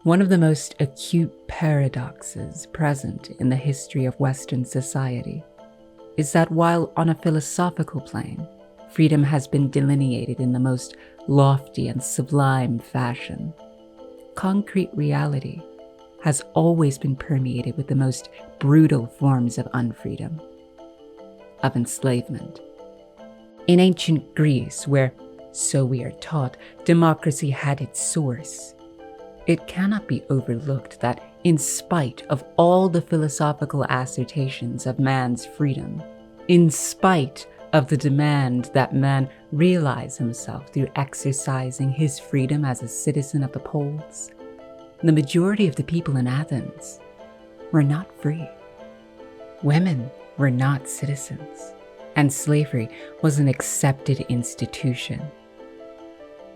One of the most acute paradoxes present in the history of Western society is that while on a philosophical plane, freedom has been delineated in the most lofty and sublime fashion, concrete reality has always been permeated with the most brutal forms of unfreedom, of enslavement. In ancient Greece, where, so we are taught, democracy had its source, it cannot be overlooked that in spite of all the philosophical assertions of man's freedom, in spite of the demand that man realize himself through exercising his freedom as a citizen of the polis, the majority of the people in Athens were not free. Women were not citizens, and slavery was an accepted institution.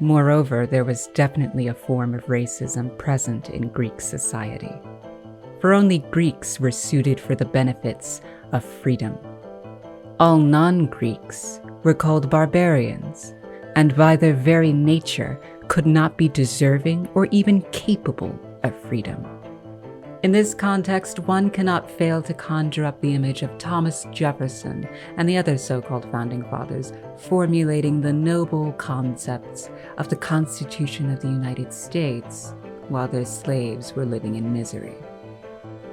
Moreover, there was definitely a form of racism present in Greek society, for only Greeks were suited for the benefits of freedom. All non-Greeks were called barbarians, and by their very nature could not be deserving or even capable of freedom. In this context, one cannot fail to conjure up the image of Thomas Jefferson and the other so-called founding fathers formulating the noble concepts of the Constitution of the United States while their slaves were living in misery.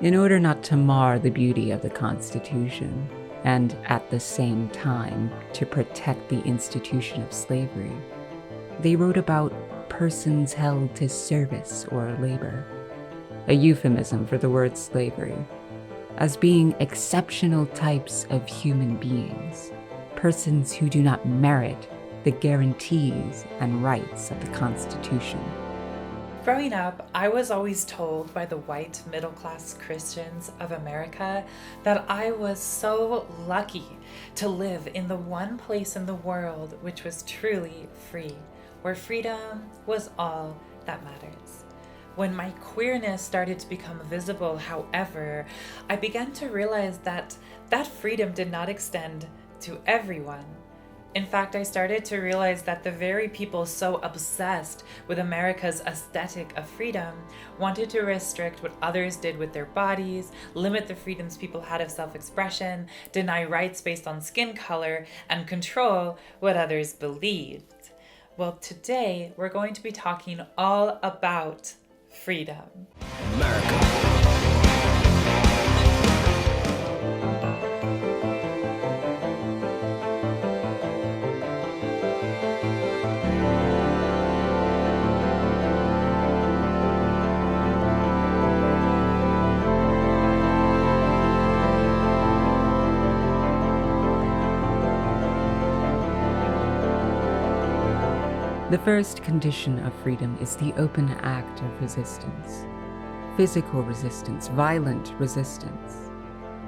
In order not to mar the beauty of the Constitution, and at the same time to protect the institution of slavery, they wrote about persons held to service or labor, a euphemism for the word slavery, as being exceptional types of human beings, persons who do not merit the guarantees and rights of the Constitution. Growing up, I was always told by the white middle-class Christians of America that I was so lucky to live in the one place in the world which was truly free, where freedom was all that matters. When my queerness started to become visible, however, I began to realize that freedom did not extend to everyone. In fact, I started to realize that the very people so obsessed with America's aesthetic of freedom wanted to restrict what others did with their bodies, limit the freedoms people had of self-expression, deny rights based on skin color, and control what others believed. Well, today we're going to be talking all about freedom. America. The first condition of freedom is the open act of resistance. Physical resistance, violent resistance.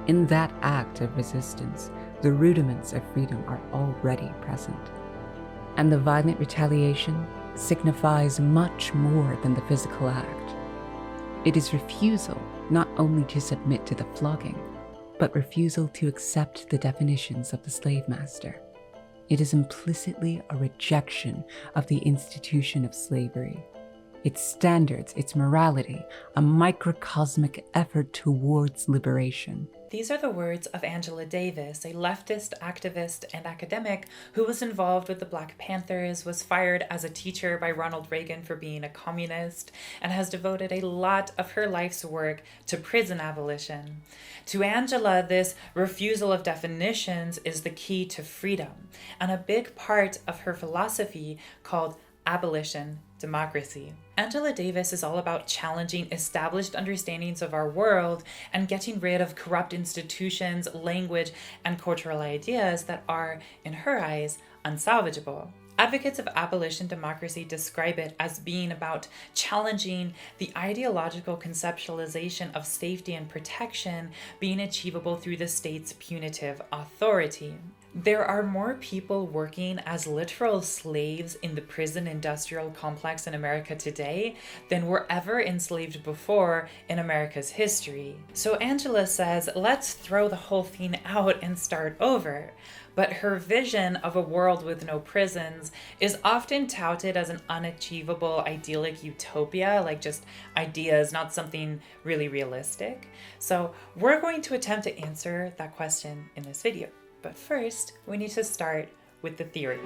In that act of resistance, the rudiments of freedom are already present. And the violent retaliation signifies much more than the physical act. It is refusal not only to submit to the flogging, but refusal to accept the definitions of the slave master. It is implicitly a rejection of the institution of slavery, its standards, its morality, a microcosmic effort towards liberation. These are the words of Angela Davis, a leftist activist and academic who was involved with the Black Panthers, was fired as a teacher by Ronald Reagan for being a communist, and has devoted a lot of her life's work to prison abolition. To Angela, this refusal of definitions is the key to freedom, and a big part of her philosophy called Abolition democracy. Angela Davis is all about challenging established understandings of our world and getting rid of corrupt institutions, language, and cultural ideas that are, in her eyes, unsalvageable. Advocates of abolition democracy describe it as being about challenging the ideological conceptualization of safety and protection being achievable through the state's punitive authority. There are more people working as literal slaves in the prison industrial complex in America today than were ever enslaved before in America's history. So Angela says, let's throw the whole thing out and start over. But her vision of a world with no prisons is often touted as an unachievable, idyllic utopia, like just ideas, not something really realistic. So we're going to attempt to answer that question in this video. But first, we need to start with the theory.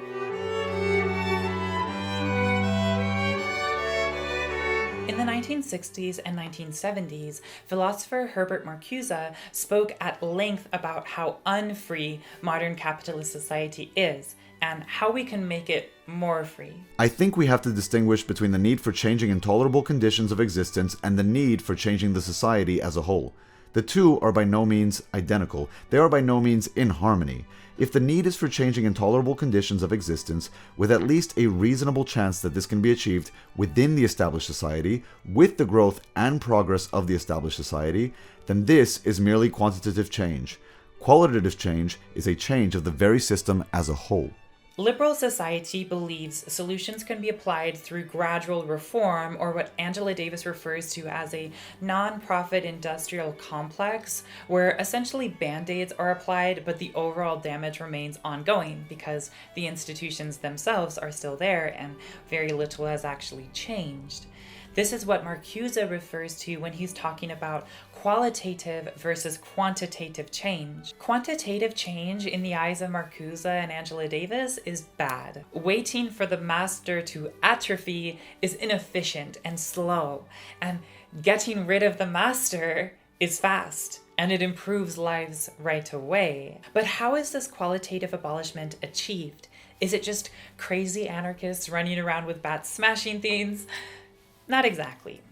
In the 1960s and 1970s, philosopher Herbert Marcuse spoke at length about how unfree modern capitalist society is and how we can make it more free. I think we have to distinguish between the need for changing intolerable conditions of existence and the need for changing the society as a whole. The two are by no means identical. They are by no means in harmony. If the need is for changing intolerable conditions of existence, with at least a reasonable chance that this can be achieved within the established society, with the growth and progress of the established society, then this is merely quantitative change. Qualitative change is a change of the very system as a whole. Liberal society believes solutions can be applied through gradual reform, or what Angela Davis refers to as a non-profit industrial complex, where essentially band-aids are applied, but the overall damage remains ongoing because the institutions themselves are still there and very little has actually changed. This is what Marcuse refers to when he's talking about qualitative versus quantitative change. Quantitative change, in the eyes of Marcuse and Angela Davis, is bad. Waiting for the master to atrophy is inefficient and slow, and getting rid of the master is fast, and it improves lives right away. But how is this qualitative abolishment achieved? Is it just crazy anarchists running around with bats smashing things? Not exactly.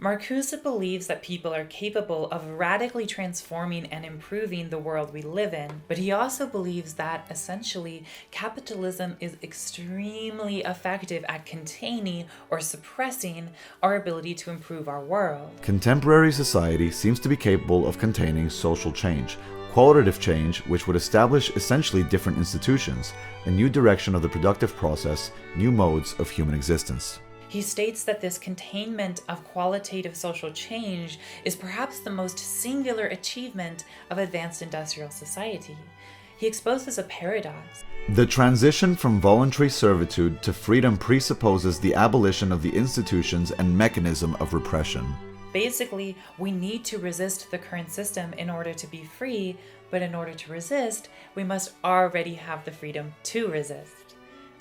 Marcuse believes that people are capable of radically transforming and improving the world we live in, but he also believes that, essentially, capitalism is extremely effective at containing or suppressing our ability to improve our world. Contemporary society seems to be capable of containing social change, qualitative change which would establish essentially different institutions, a new direction of the productive process, new modes of human existence. He states that this containment of qualitative social change is perhaps the most singular achievement of advanced industrial society. He exposes a paradox. The transition from voluntary servitude to freedom presupposes the abolition of the institutions and mechanism of repression. Basically, we need to resist the current system in order to be free, but in order to resist, we must already have the freedom to resist.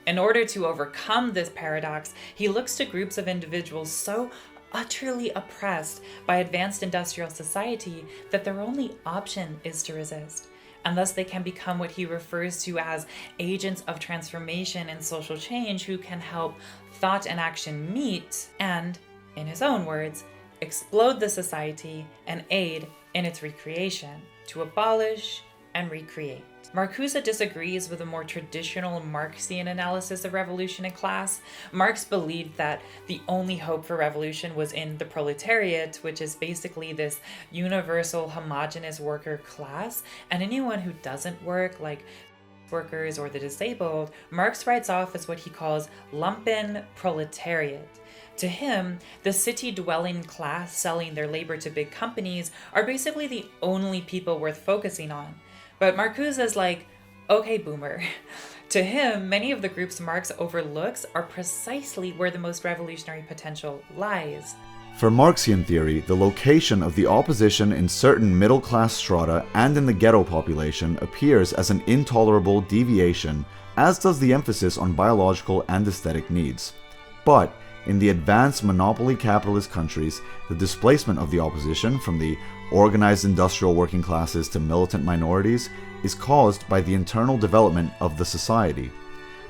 In order to overcome this paradox, he looks to groups of individuals so utterly oppressed by advanced industrial society that their only option is to resist. And thus they can become what he refers to as agents of transformation and social change who can help thought and action meet and, in his own words, explode the society and aid in its recreation, to abolish and recreate. Marcuse disagrees with a more traditional Marxian analysis of revolution and class. Marx believed that the only hope for revolution was in the proletariat, which is basically this universal homogeneous worker class, and anyone who doesn't work, like workers or the disabled, Marx writes off as what he calls lumpen proletariat. To him, the city-dwelling class selling their labor to big companies are basically the only people worth focusing on. But Marcuse is like, okay, boomer. To him, many of the groups Marx overlooks are precisely where the most revolutionary potential lies. For Marxian theory, the location of the opposition in certain middle-class strata and in the ghetto population appears as an intolerable deviation, as does the emphasis on biological and aesthetic needs. But in the advanced monopoly capitalist countries, the displacement of the opposition from the organized industrial working classes to militant minorities is caused by the internal development of the society.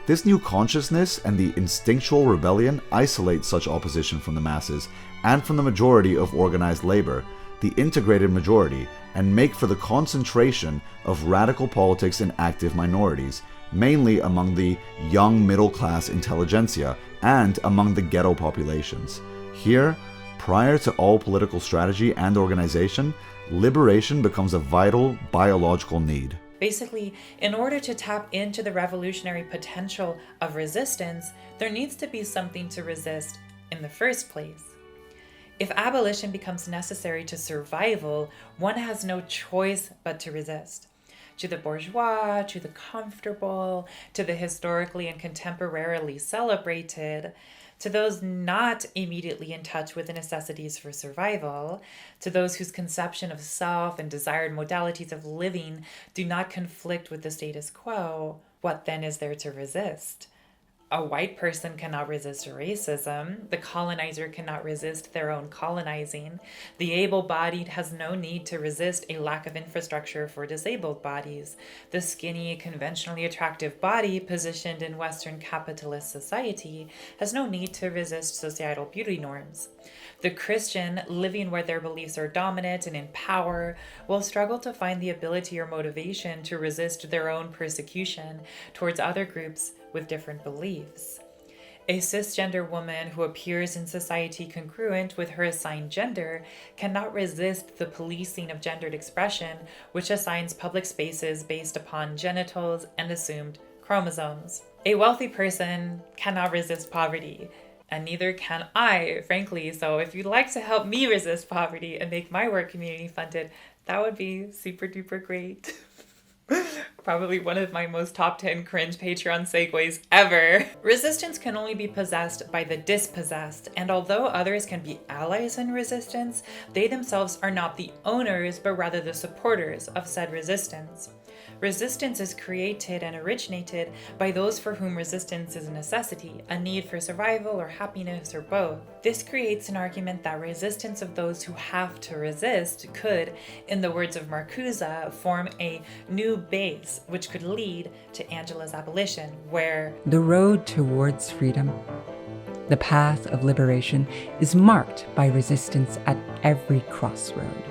This new consciousness and the instinctual rebellion isolate such opposition from the masses and from the majority of organized labor, the integrated majority, and make for the concentration of radical politics in active minorities, mainly among the young middle-class intelligentsia and among the ghetto populations. Here, prior to all political strategy and organization, liberation becomes a vital biological need. Basically, in order to tap into the revolutionary potential of resistance, there needs to be something to resist in the first place. If abolition becomes necessary to survival, one has no choice but to resist. To the bourgeois, to the comfortable, to the historically and contemporarily celebrated, to those not immediately in touch with the necessities for survival, to those whose conception of self and desired modalities of living do not conflict with the status quo, what then is there to resist? A white person cannot resist racism. The colonizer cannot resist their own colonizing. The able-bodied has no need to resist a lack of infrastructure for disabled bodies. The skinny, conventionally attractive body positioned in Western capitalist society has no need to resist societal beauty norms. The Christian, living where their beliefs are dominant and in power, will struggle to find the ability or motivation to resist their own persecution towards other groups with different beliefs. A cisgender woman who appears in society congruent with her assigned gender cannot resist the policing of gendered expression, which assigns public spaces based upon genitals and assumed chromosomes. A wealthy person cannot resist poverty, and neither can I, frankly. So if you'd like to help me resist poverty and make my work community funded, that would be super duper great. Probably one of my most top 10 cringe Patreon segues ever. Resistance can only be possessed by the dispossessed, and although others can be allies in resistance, they themselves are not the owners, but rather the supporters of said resistance. Resistance is created and originated by those for whom resistance is a necessity, a need for survival or happiness or both. This creates an argument that resistance of those who have to resist could, in the words of Marcuse, form a new base which could lead to Angela's abolition, where the road towards freedom, the path of liberation, is marked by resistance at every crossroad.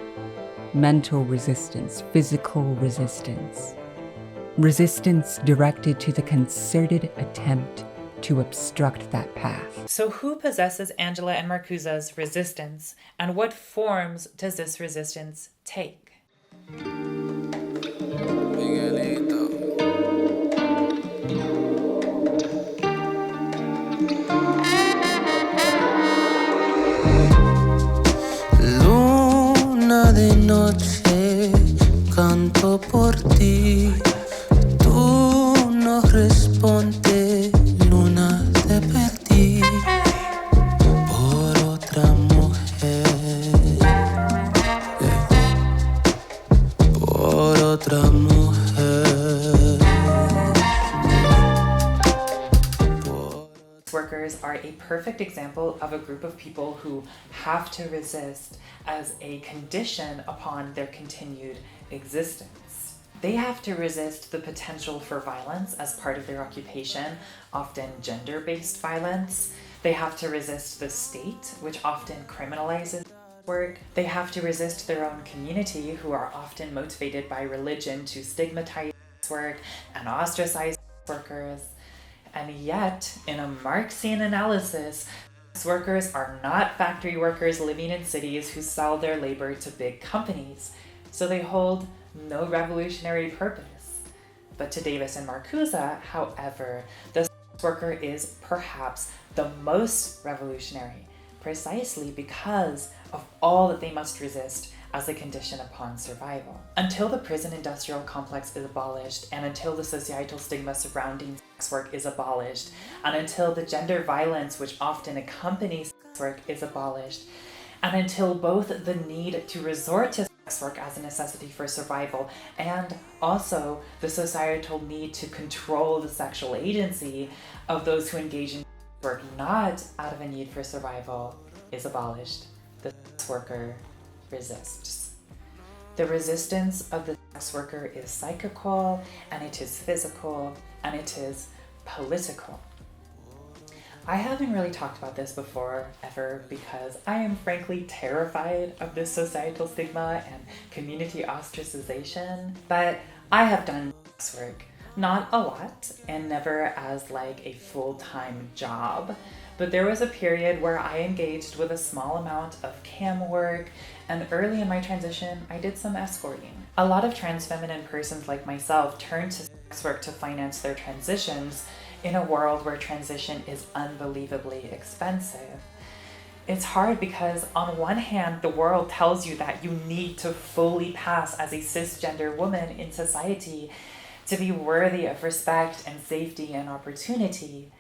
Mental resistance, physical resistance. Resistance directed to the concerted attempt to obstruct that path. So who possesses Angela and Marcuse's resistance, and what forms does this resistance take? Luna de noche, canto por ti. Tú no respondes, luna te perdí por otra mujer, por otra mujer. Workers are a perfect example of a group of people who have to resist as a condition upon their continued existence. They have to resist the potential for violence as part of their occupation, often gender-based violence. They have to resist the state, which often criminalizes work. They have to resist their own community, who are often motivated by religion to stigmatize work and ostracize workers. And yet, in a Marxian analysis, workers are not factory workers living in cities who sell their labor to big companies, so they hold no revolutionary purpose. But to Davis and Marcuse, however, the worker is perhaps the most revolutionary, precisely because of all that they must resist as a condition upon survival. Until the prison industrial complex is abolished, and until the societal stigma surrounding sex work is abolished, and until the gender violence which often accompanies sex work is abolished, and until both the need to resort to sex work as a necessity for survival and also the societal need to control the sexual agency of those who engage in work not out of a need for survival is abolished, the sex worker resists. The resistance of the sex worker is psychical, and it is physical, and it is political. I haven't really talked about this before, ever, because I am frankly terrified of this societal stigma and community ostracization, but I have done sex work. Not a lot, and never as like a full-time job, but there was a period where I engaged with a small amount of cam work, and early in my transition, I did some escorting. A lot of trans feminine persons like myself turn to sex work to finance their transitions in a world where transition is unbelievably expensive. It's hard because on one hand, the world tells you that you need to fully pass as a cisgender woman in society to be worthy of respect and safety and opportunity.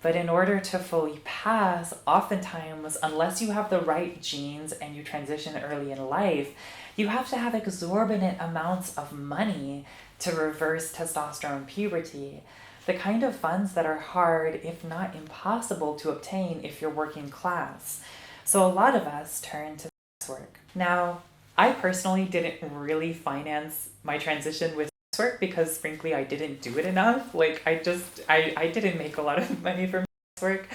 But in order to fully pass, oftentimes, unless you have the right genes and you transition early in life, you have to have exorbitant amounts of money to reverse testosterone puberty, the kind of funds that are hard, if not impossible, to obtain if you're working class. So a lot of us turn to sex work. Now, I personally didn't really finance my transition with sex work because frankly, I didn't do it enough. Like I didn't make a lot of money from sex work,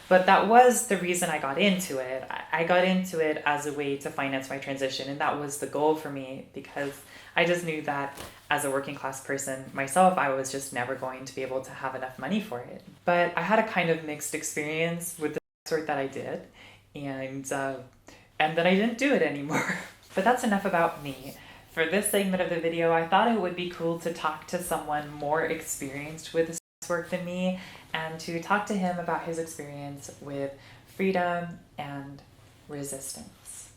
but that was the reason I got into it. I got into it as a way to finance my transition, and that was the goal for me because I just knew that as a working class person myself, I was just never going to be able to have enough money for it. But I had a kind of mixed experience with the sex work that I did, and then I didn't do it anymore. But that's enough about me. For this segment of the video, I thought it would be cool to talk to someone more experienced with sex work than me, and to talk to him about his experience with freedom and resistance.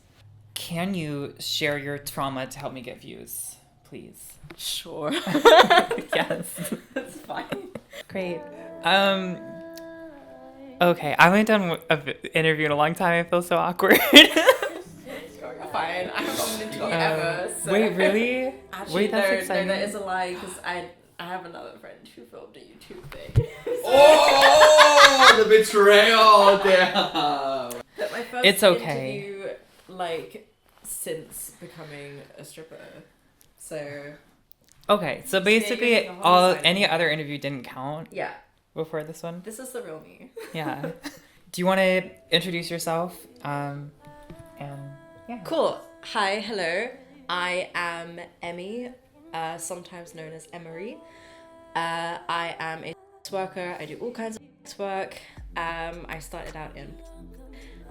Can you share your trauma to help me get views, please? Sure. Yes. That's fine. Great. Okay, I haven't done an interview in a long time. I feel so awkward. Fine. I haven't done an interview ever. So. Wait, really? Actually, Wait, that's exciting. No, that is a lie because I have another friend who filmed a YouTube thing. Oh, the betrayal! Damn. But my first It's okay. interview, like, since becoming a stripper. So. Okay, so Maybe basically, it's the homicide. any other interview didn't count Yeah. before this one. This is the real me. Yeah. Do you want to introduce yourself? And yeah. Cool. Hi, hello. I am Emmi, sometimes known as Emery. I am a sex worker. I do all kinds of sex work. I started out in.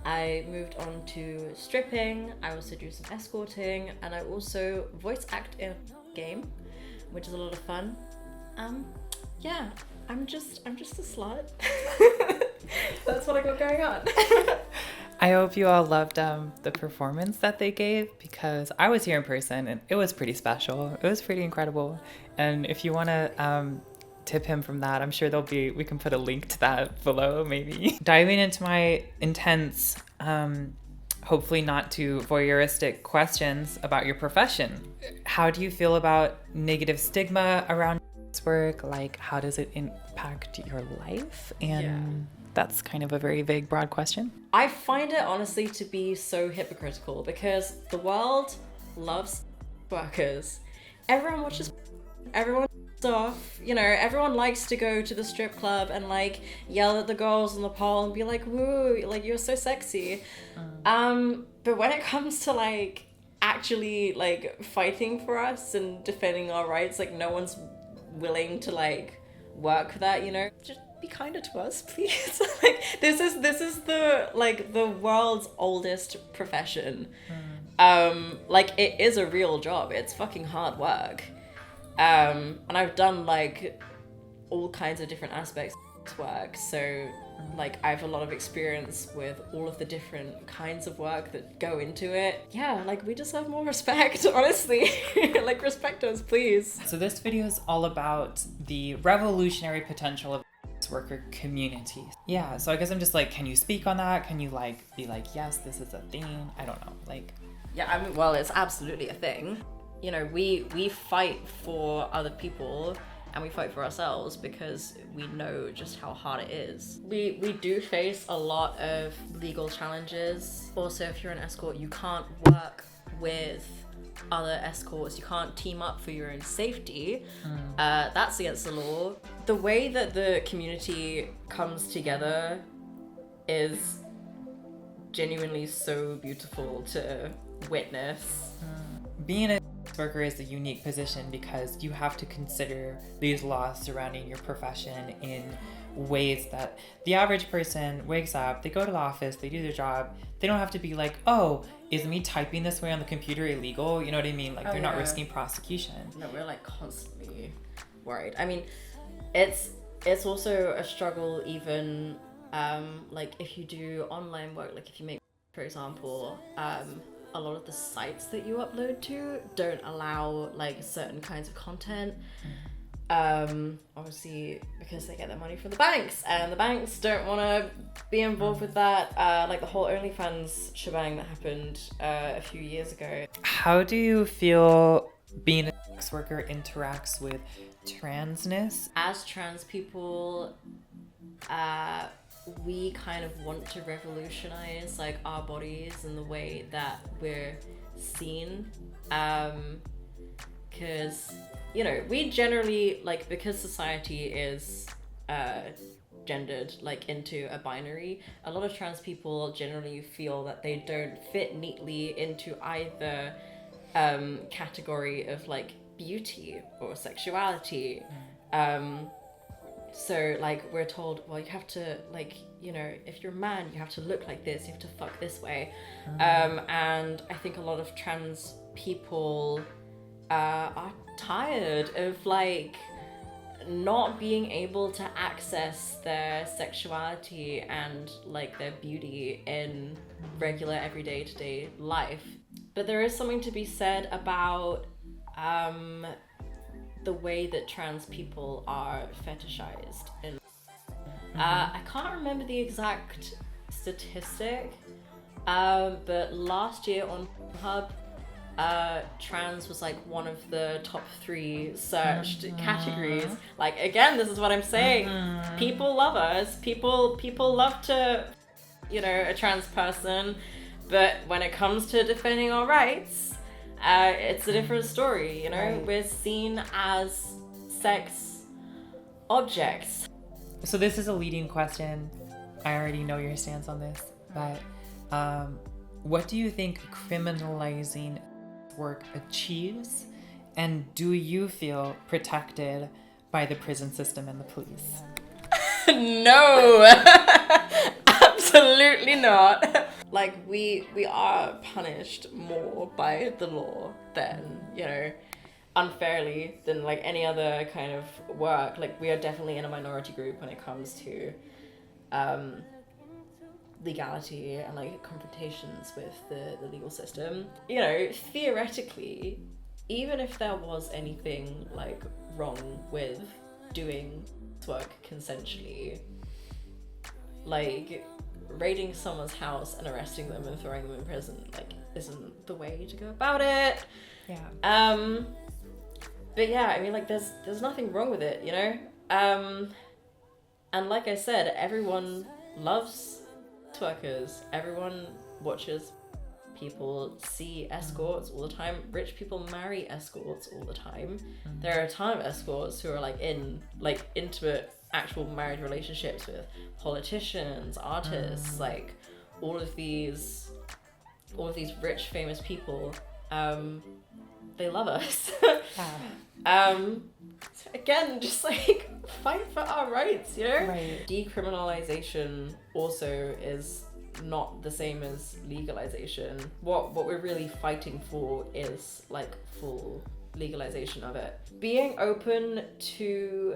I moved on to stripping. I also do some escorting, and I also voice act in a game, which is a lot of fun. Yeah, I'm just a slut. That's what I got going on. I hope you all loved the performance that they gave, because I was here in person and it was pretty special. It was pretty incredible. And if you want to tip him from that, I'm sure we can put a link to that below maybe. Diving into my intense, hopefully not too voyeuristic questions about your profession. How do you feel about negative stigma around work? Like, how does it impact your life? And that's kind of a very vague, broad question. I find it honestly to be so hypocritical because the world loves workers. Everyone watches, everyone off, everyone likes to go to the strip club and like yell at the girls on the pole and be like, woo, like you're so sexy. But when it comes to like actually like fighting for us and defending our rights, like no one's willing to like work for that, just be kinder to us, please. Like this is the world's oldest profession. Like it is a real job. It's fucking hard work. And I've done like all kinds of different aspects of work, so like I have a lot of experience with all of the different kinds of work that go into it. Yeah, like we deserve more respect, honestly. Like respect us, please. So this video is all about the revolutionary potential of the worker community. Yeah, so I guess I'm just like, can you speak on that? Can you like be like, yes, this is a thing? I don't know, like. Yeah, I mean, well, it's absolutely a thing. We fight for other people and we fight for ourselves because we know just how hard it is. We do face a lot of legal challenges. Also, if you're an escort, you can't work with other escorts. You can't team up for your own safety. That's against the law. The way that the community comes together is genuinely so beautiful to witness. Being a worker is a unique position because you have to consider these laws surrounding your profession in ways that the average person wakes up, they go to the office, they do their job. They don't have to be like, oh, is me typing this way on the computer illegal? You know what I mean? Like, they're not risking prosecution. No, we're like constantly worried. I mean, it's also a struggle even like if you do online work, like if you make, for example, a lot of the sites that you upload to don't allow like certain kinds of content. Obviously because they get their money from the banks, and the banks don't want to be involved with that. Like the whole OnlyFans shebang that happened a few years ago. How do you feel being a sex worker interacts with transness? As trans people, we kind of want to revolutionize like our bodies and the way that we're seen, because you know, we generally, like, because society is gendered like into a binary, a lot of trans people generally feel that they don't fit neatly into either category of like beauty or sexuality. So like we're told, well, you have to, like, you know, if you're a man, you have to look like this, you have to fuck this way. And I think a lot of trans people are tired of like not being able to access their sexuality and like their beauty in regular everyday to-day life. But there is something to be said about the way that trans people are fetishized. And I can't remember the exact statistic, but last year on Hub, trans was like one of the top 3 searched categories. Like, again, this is what I'm saying. People love us. People love to, you know, a trans person, but when it comes to defending our rights, it's a different story, you know? Right. We're seen as sex objects. So this is a leading question. I already know your stance on this, but what do you think criminalizing work achieves, and do you feel protected by the prison system and the police? No, absolutely not. Like we are punished more by the law than, you know, unfairly than like any other kind of work. Like we are definitely in a minority group when it comes to legality and like confrontations with the legal system. You know, theoretically, even if there was anything like wrong with doing work consensually, like raiding someone's house and arresting them and throwing them in prison like isn't the way to go about it. Yeah. But yeah, I mean, like there's nothing wrong with it, you know? And like I said, everyone loves twerkers, everyone watches people see escorts all the time. Rich people marry escorts all the time. There are a ton of escorts who are like in like intimate actual marriage relationships with politicians, artists, like all of these rich famous people. They love us. So again, just like fight for our rights, you know? Right. Decriminalization also is not the same as legalization. What we're really fighting for is like full legalization of it. Being open to,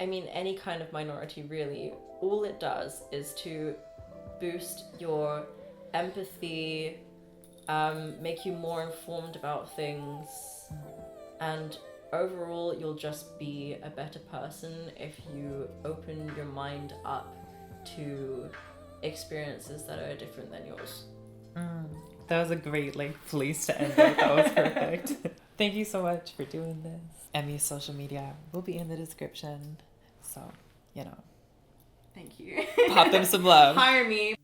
I mean, any kind of minority really, all it does is to boost your empathy, make you more informed about things, and overall you'll just be a better person if you open your mind up to experiences that are different than yours. That was a great place to end it. That was perfect. Thank you so much for doing this. Emmi's social media will be in the description, so you know, thank you. Pop them some love. Hire me.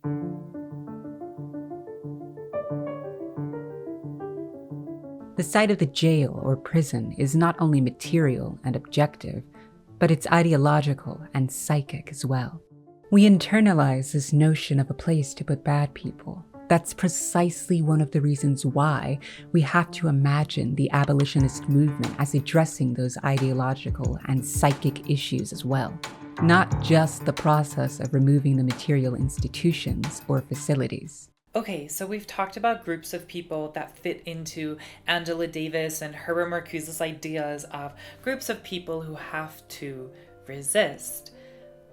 The site of the jail or prison is not only material and objective, but it's ideological and psychic as well. We internalize this notion of a place to put bad people. That's precisely one of the reasons why we have to imagine the abolitionist movement as addressing those ideological and psychic issues as well. not just the process of removing the material institutions or facilities. Okay, so we've talked about groups of people that fit into Angela Davis and Herbert Marcuse's ideas of groups of people who have to resist.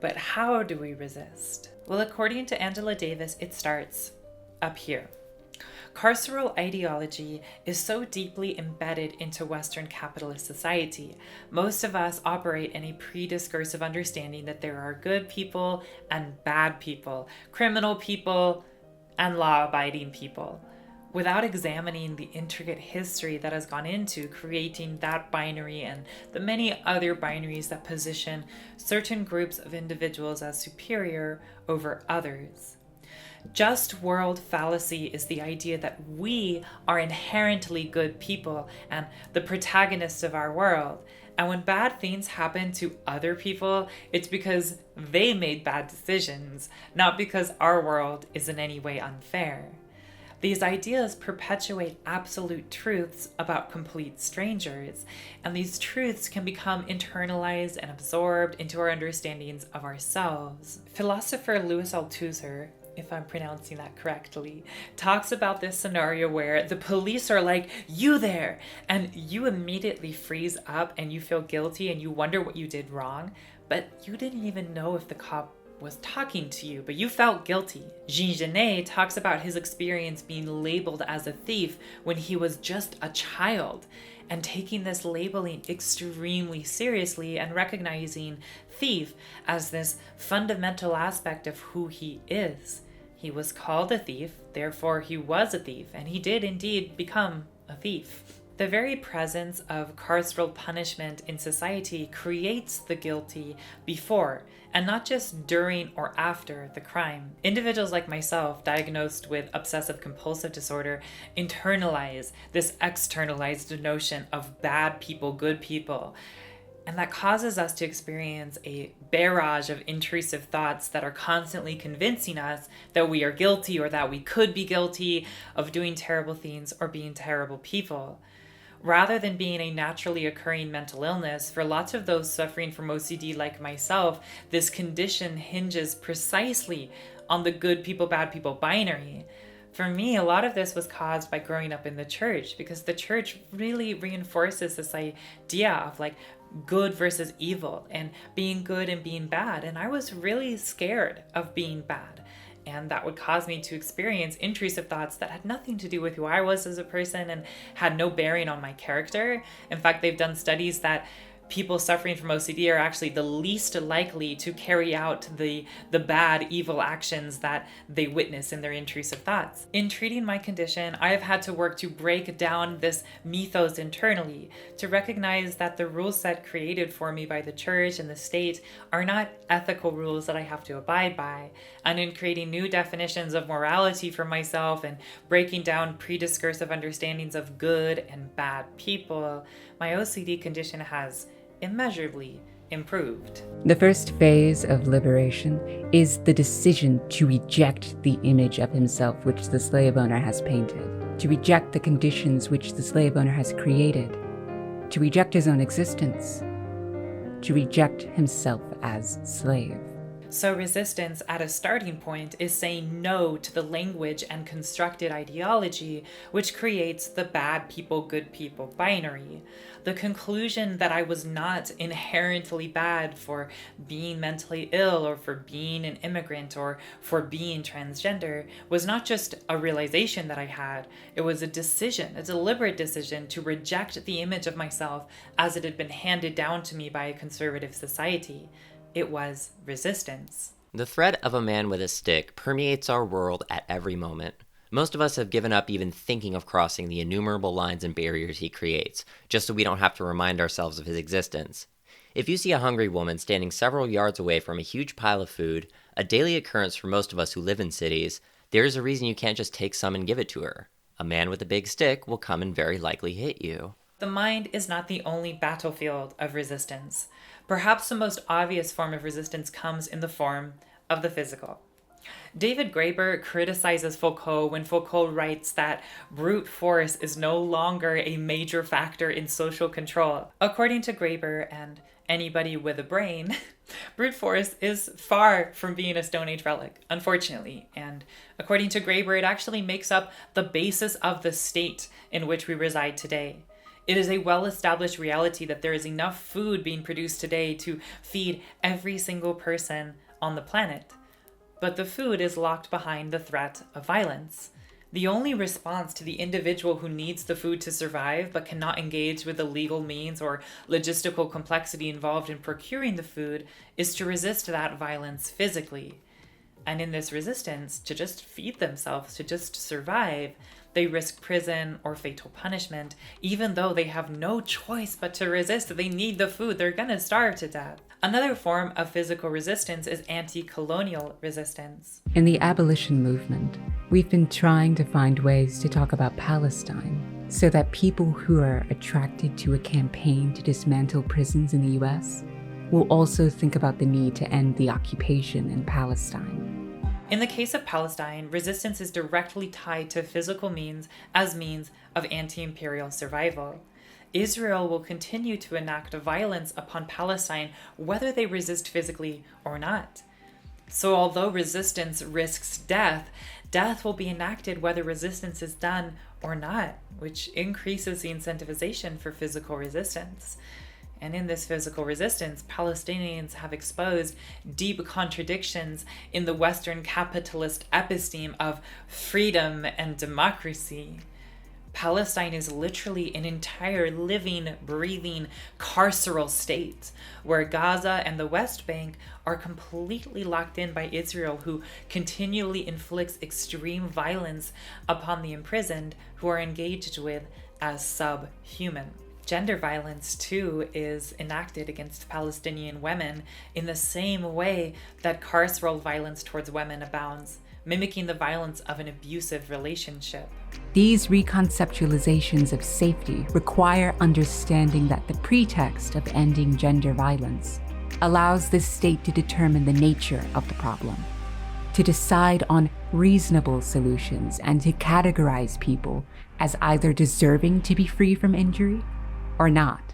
But how do we resist? Well, according to Angela Davis, it starts up here. Carceral ideology is so deeply embedded into Western capitalist society. Most of us operate in a pre-discursive understanding that there are good people and bad people, criminal people and law-abiding people, without examining the intricate history that has gone into creating that binary and the many other binaries that position certain groups of individuals as superior over others. Just world fallacy is the idea that we are inherently good people and the protagonists of our world. And when bad things happen to other people, it's because they made bad decisions, not because our world is in any way unfair. These ideas perpetuate absolute truths about complete strangers, and these truths can become internalized and absorbed into our understandings of ourselves. Philosopher Louis Althusser, if I'm pronouncing that correctly, talks about this scenario where the police are like, "You there!" and you immediately freeze up and you feel guilty and you wonder what you did wrong, but you didn't even know if the cop was talking to you, but you felt guilty. Jean Genet talks about his experience being labeled as a thief when he was just a child, and taking this labeling extremely seriously and recognizing thief as this fundamental aspect of who he is. He was called a thief, therefore he was a thief, and he did indeed become a thief. The very presence of carceral punishment in society creates the guilty before, and not just during or after the crime. Individuals like myself, diagnosed with obsessive compulsive disorder, internalize this externalized notion of bad people, good people. And that causes us to experience a barrage of intrusive thoughts that are constantly convincing us that we are guilty or that we could be guilty of doing terrible things or being terrible people. Rather than being a naturally occurring mental illness, for lots of those suffering from OCD like myself, this condition hinges precisely on the good people, bad people binary. For me, a lot of this was caused by growing up in the church, because the church really reinforces this idea of like good versus evil and being good and being bad. And I was really scared of being bad. And that would cause me to experience intrusive thoughts that had nothing to do with who I was as a person and had no bearing on my character. In fact, they've done studies that people suffering from OCD are actually the least likely to carry out the bad, evil actions that they witness in their intrusive thoughts. In treating my condition, I have had to work to break down this mythos internally, to recognize that the rule set created for me by the church and the state are not ethical rules that I have to abide by. And in creating new definitions of morality for myself and breaking down pre-discursive understandings of good and bad people, my OCD condition has immeasurably improved. The first phase of liberation is the decision to reject the image of himself which the slave owner has painted, to reject the conditions which the slave owner has created, to reject his own existence, to reject himself as slave. So resistance at a starting point is saying no to the language and constructed ideology which creates the bad people, good people binary. The conclusion that I was not inherently bad for being mentally ill or for being an immigrant or for being transgender was not just a realization that I had. It was a decision, a deliberate decision to reject the image of myself as it had been handed down to me by a conservative society. It was resistance. The threat of a man with a stick permeates our world at every moment. Most of us have given up even thinking of crossing the innumerable lines and barriers he creates, just so we don't have to remind ourselves of his existence. If you see a hungry woman standing several yards away from a huge pile of food, a daily occurrence for most of us who live in cities, there is a reason you can't just take some and give it to her. A man with a big stick will come and very likely hit you. The mind is not the only battlefield of resistance. Perhaps the most obvious form of resistance comes in the form of the physical. David Graeber criticizes Foucault when Foucault writes that brute force is no longer a major factor in social control. According to Graeber and anybody with a brain, brute force is far from being a Stone Age relic, unfortunately. And according to Graeber, it actually makes up the basis of the state in which we reside today. It is a well-established reality that there is enough food being produced today to feed every single person on the planet. But the food is locked behind the threat of violence. The only response to the individual who needs the food to survive but cannot engage with the legal means or logistical complexity involved in procuring the food is to resist that violence physically. And in this resistance, to just feed themselves, to just survive, they risk prison or fatal punishment, even though they have no choice but to resist. They need the food. They're gonna starve to death. Another form of physical resistance is anti-colonial resistance. In the abolition movement, we've been trying to find ways to talk about Palestine so that people who are attracted to a campaign to dismantle prisons in the US will also think about the need to end the occupation in Palestine. In the case of Palestine, resistance is directly tied to physical means as means of anti-imperial survival. Israel will continue to enact violence upon Palestine whether they resist physically or not. So although resistance risks death, death will be enacted whether resistance is done or not, which increases the incentivization for physical resistance. And in this physical resistance, Palestinians have exposed deep contradictions in the Western capitalist episteme of freedom and democracy. Palestine is literally an entire living, breathing, carceral state where Gaza and the West Bank are completely locked in by Israel, who continually inflicts extreme violence upon the imprisoned who are engaged with as subhuman. Gender violence, too, is enacted against Palestinian women in the same way that carceral violence towards women abounds, mimicking the violence of an abusive relationship. These reconceptualizations of safety require understanding that the pretext of ending gender violence allows the state to determine the nature of the problem, to decide on reasonable solutions, and to categorize people as either deserving to be free from injury or not.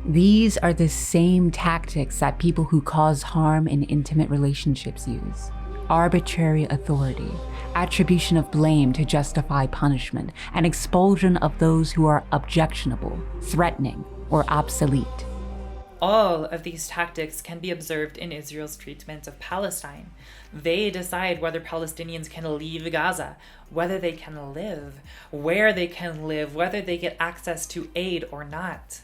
These are the same tactics that people who cause harm in intimate relationships use. Arbitrary authority, attribution of blame to justify punishment, and expulsion of those who are objectionable, threatening, or obsolete. All of these tactics can be observed in Israel's treatment of Palestine. They decide whether Palestinians can leave Gaza, whether they can live, where they can live, whether they get access to aid or not.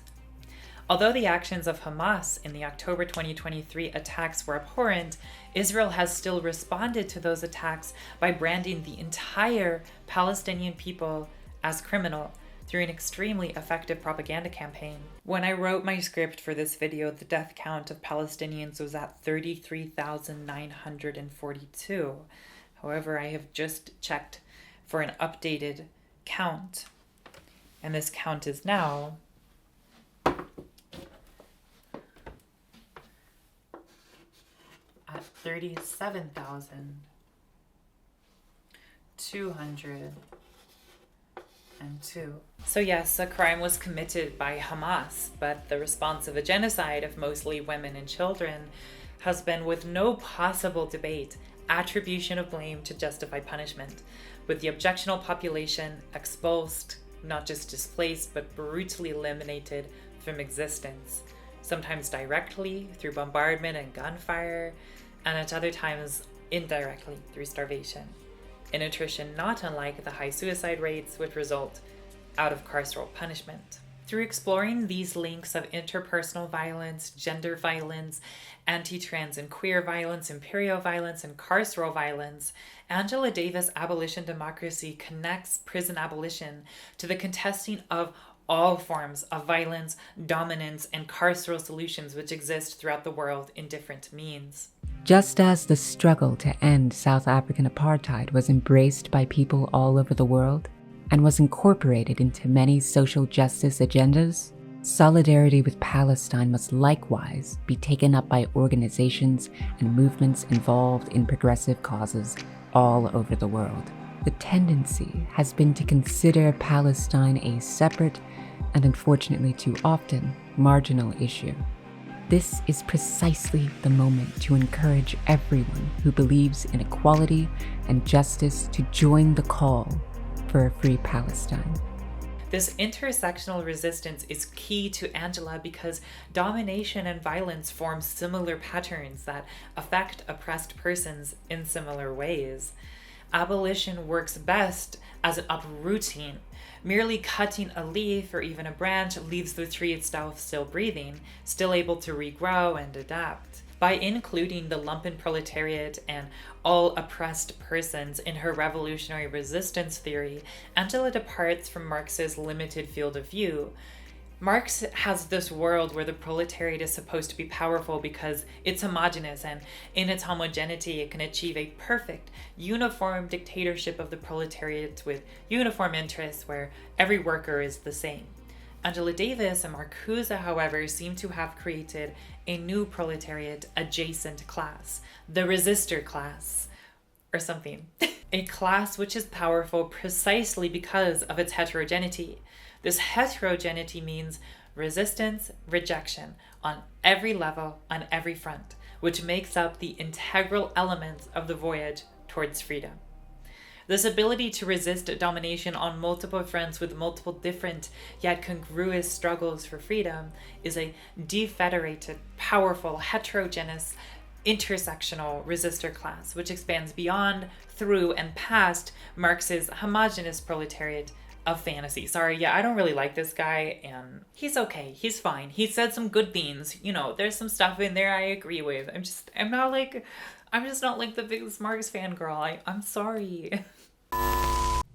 Although the actions of Hamas in the October 2023 attacks were abhorrent, Israel has still responded to those attacks by branding the entire Palestinian people as criminal through an extremely effective propaganda campaign. When I wrote my script for this video, the death count of Palestinians was at 33,942. However, I have just checked for an updated count, and this count is now at 37,202. So yes, a crime was committed by Hamas, but the response of a genocide of mostly women and children has been, with no possible debate, attribution of blame to justify punishment, with the objectionable population expulsed, not just displaced, but brutally eliminated from existence, sometimes directly through bombardment and gunfire, and at other times indirectly through starvation, an attrition not unlike the high suicide rates which result out of carceral punishment. Through exploring these links of interpersonal violence, gender violence, anti-trans and queer violence, imperial violence, and carceral violence, Angela Davis' Abolition Democracy connects prison abolition to the contesting of all forms of violence, dominance, and carceral solutions which exist throughout the world in different means. Just as the struggle to end South African apartheid was embraced by people all over the world and was incorporated into many social justice agendas, Solidarity with Palestine must likewise be taken up by organizations and movements involved in progressive causes all over the world. The tendency has been to consider Palestine a separate and unfortunately too often marginal issue. This is precisely the moment to encourage everyone who believes in equality and justice to join the call for a free Palestine. This intersectional resistance is key to Angela because domination and violence form similar patterns that affect oppressed persons in similar ways. Abolition works best as an uprooting. Merely cutting a leaf or even a branch leaves the tree itself still breathing, still able to regrow and adapt. By including the lumpen proletariat and all oppressed persons in her revolutionary resistance theory, Angela departs from Marx's limited field of view. Marx has this world where the proletariat is supposed to be powerful because it's homogeneous, and in its homogeneity it can achieve a perfect, uniform dictatorship of the proletariat with uniform interests where every worker is the same. Angela Davis and Marcuse, however, seem to have created a new proletariat adjacent class, the resistor class, or something. A class which is powerful precisely because of its heterogeneity. This heterogeneity means resistance, rejection on every level, on every front, which makes up the integral elements of the voyage towards freedom. This ability to resist domination on multiple fronts with multiple different yet congruous struggles for freedom is a defederated, powerful, heterogeneous, intersectional resistor class, which expands beyond, through, and past Marx's homogeneous proletariat of fantasy. Sorry, I don't really like this guy, and he's okay. He's fine. He said some good things. There's some stuff in there I agree with. I'm just not like the biggest Marx fangirl. I'm sorry.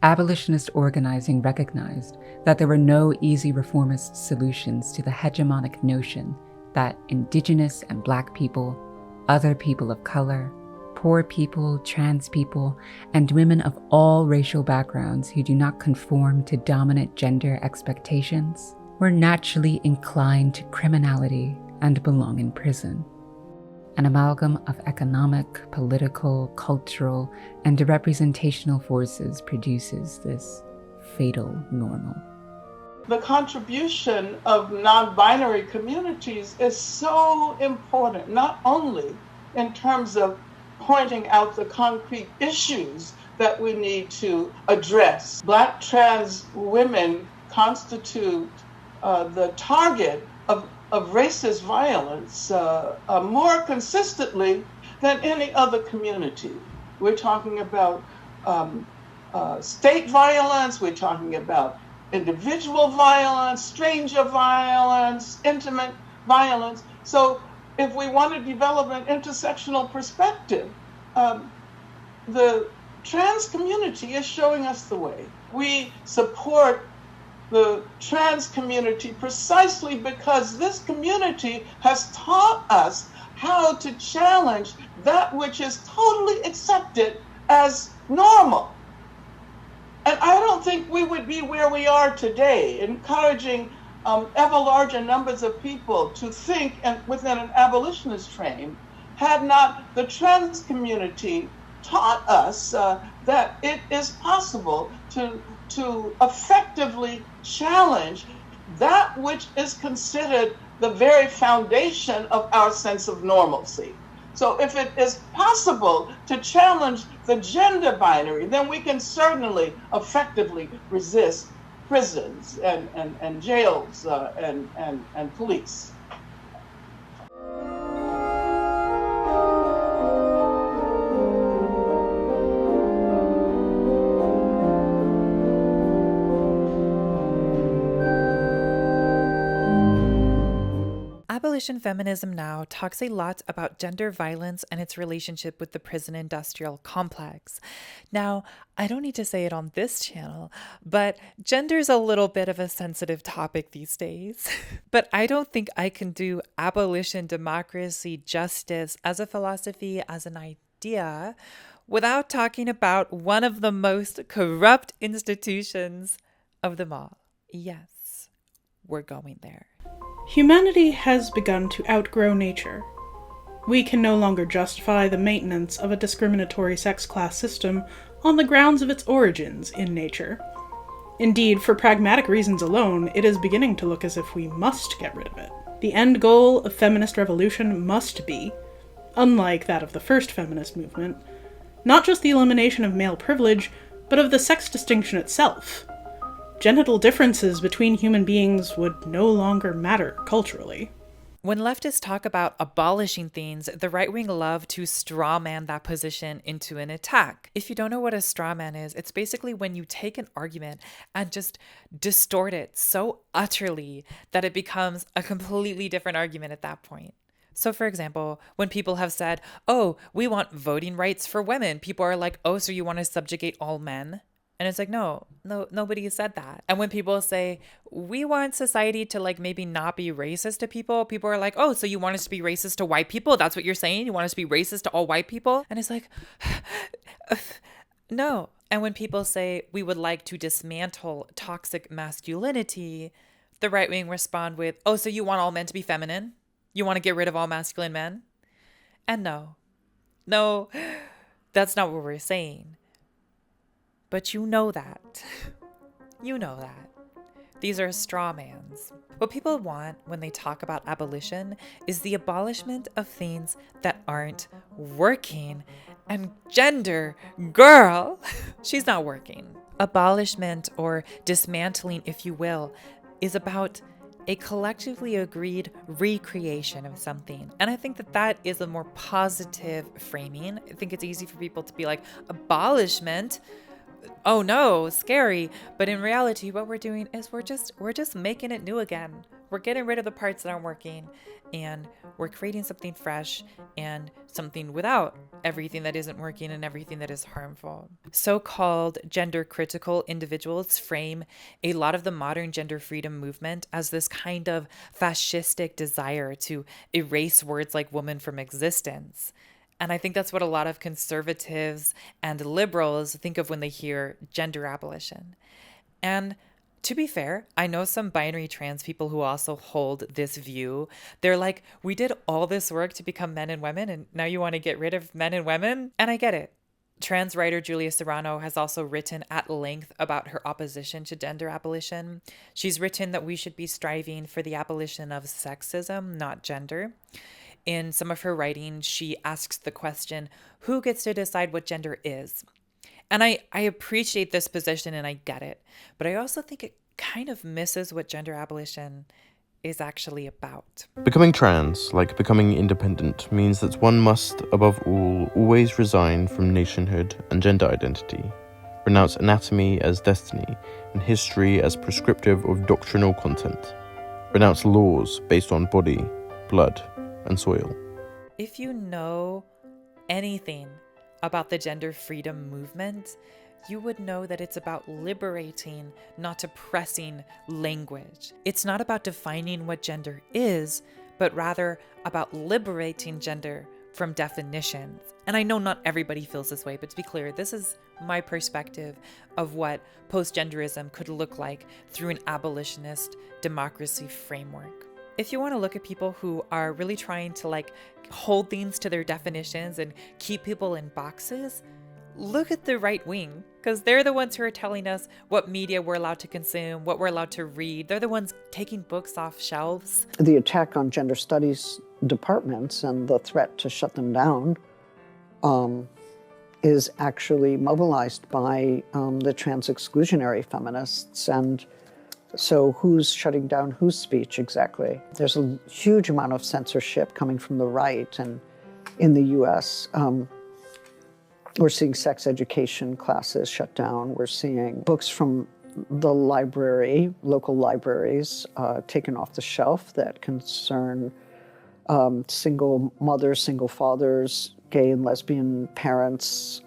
Abolitionist organizing recognized that there were no easy reformist solutions to the hegemonic notion that indigenous and Black people, other people of color, poor people, trans people, and women of all racial backgrounds who do not conform to dominant gender expectations were naturally inclined to criminality and belong in prison. An amalgam of economic, political, cultural, and representational forces produces this fatal normal. The contribution of non-binary communities is so important, not only in terms of pointing out the concrete issues that we need to address. Black trans women constitute the target of racist violence more consistently than any other community. We're talking about state violence, we're talking about individual violence, stranger violence, intimate violence. So if we want to develop an intersectional perspective, the trans community is showing us the way. We support the trans community precisely because this community has taught us how to challenge that which is totally accepted as normal. And I don't think we would be where we are today, encouraging ever larger numbers of people to think within an abolitionist frame, had not the trans community taught us that it is possible to effectively challenge that which is considered the very foundation of our sense of normalcy. So if it is possible to challenge the gender binary, then we can certainly effectively resist prisons and jails and police. Abolition Feminism Now talks a lot about gender violence and its relationship with the prison industrial complex. Now, I don't need to say it on this channel, but gender's a little bit of a sensitive topic these days. But I don't think I can do abolition, democracy, justice as a philosophy, as an idea, without talking about one of the most corrupt institutions of them all. Yes, we're going there. Humanity has begun to outgrow nature. We can no longer justify the maintenance of a discriminatory sex class system on the grounds of its origins in nature. Indeed, for pragmatic reasons alone, it is beginning to look as if we must get rid of it. The end goal of feminist revolution must be, unlike that of the first feminist movement, not just the elimination of male privilege, but of the sex distinction itself. Genital differences between human beings would no longer matter culturally. When leftists talk about abolishing things, the right wing love to strawman that position into an attack. If you don't know what a strawman is, it's basically when you take an argument and just distort it so utterly that it becomes a completely different argument at that point. So for example, when people have said, oh, we want voting rights for women, people are like, oh, so you want to subjugate all men? And it's like, no, nobody has said that. And when people say, we want society to like maybe not be racist to people, people are like, oh, so you want us to be racist to white people? That's what you're saying? You want us to be racist to all white people? And it's like, no. And when people say we would like to dismantle toxic masculinity, the right wing respond with, oh, so you want all men to be feminine? You want to get rid of all masculine men? And no, that's not what we're saying. But you know that. You know that. These are straw mans. What people want when they talk about abolition is the abolishment of things that aren't working. And gender, girl, she's not working. Abolishment, or dismantling, if you will, is about a collectively agreed recreation of something. And I think that that is a more positive framing. I think it's easy for people to be like, abolishment? Oh no, scary. But in reality, what we're doing is we're just making it new again. We're getting rid of the parts that aren't working, and we're creating something fresh and something without everything that isn't working and everything that is harmful. So-called gender critical individuals frame a lot of the modern gender freedom movement as this kind of fascistic desire to erase words like woman from existence. And I think that's what a lot of conservatives and liberals think of when they hear gender abolition. And to be fair, I know some binary trans people who also hold this view. They're like, we did all this work to become men and women, and now you want to get rid of men and women? And I get it. Trans writer Julia Serrano has also written at length about her opposition to gender abolition. She's written that we should be striving for the abolition of sexism, not gender. In some of her writing, she asks the question, who gets to decide what gender is? And I appreciate this position and I get it, but I also think it kind of misses what gender abolition is actually about. Becoming trans, like becoming independent, means that one must, above all, always resign from nationhood and gender identity, renounce anatomy as destiny, and history as prescriptive of doctrinal content, renounce laws based on body, blood, and soil. If you know anything about the gender freedom movement, you would know that it's about liberating, not oppressing language. It's not about defining what gender is, but rather about liberating gender from definitions. And I know not everybody feels this way, but to be clear, this is my perspective of what postgenderism could look like through an abolitionist democracy framework. If you want to look at people who are really trying to like hold things to their definitions and keep people in boxes, look at the right wing, because they're the ones who are telling us what media we're allowed to consume, what we're allowed to read. They're the ones taking books off shelves. The attack on gender studies departments and the threat to shut them down is actually mobilized by the trans exclusionary feminists. And so who's shutting down whose speech exactly? There's a huge amount of censorship coming from the right, and in the US, we're seeing sex education classes shut down. We're seeing books from the library, local libraries, taken off the shelf that concern single mothers, single fathers, gay and lesbian parents,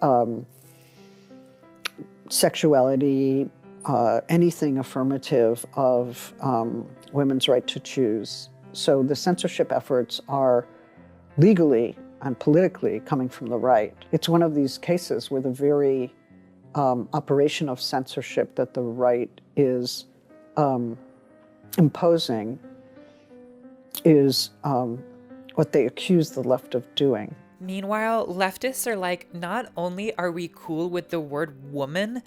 sexuality, anything affirmative of women's right to choose. So the censorship efforts are legally and politically coming from the right. It's one of these cases where the very operation of censorship that the right is imposing is what they accuse the left of doing. Meanwhile, leftists are like, not only are we cool with the word woman,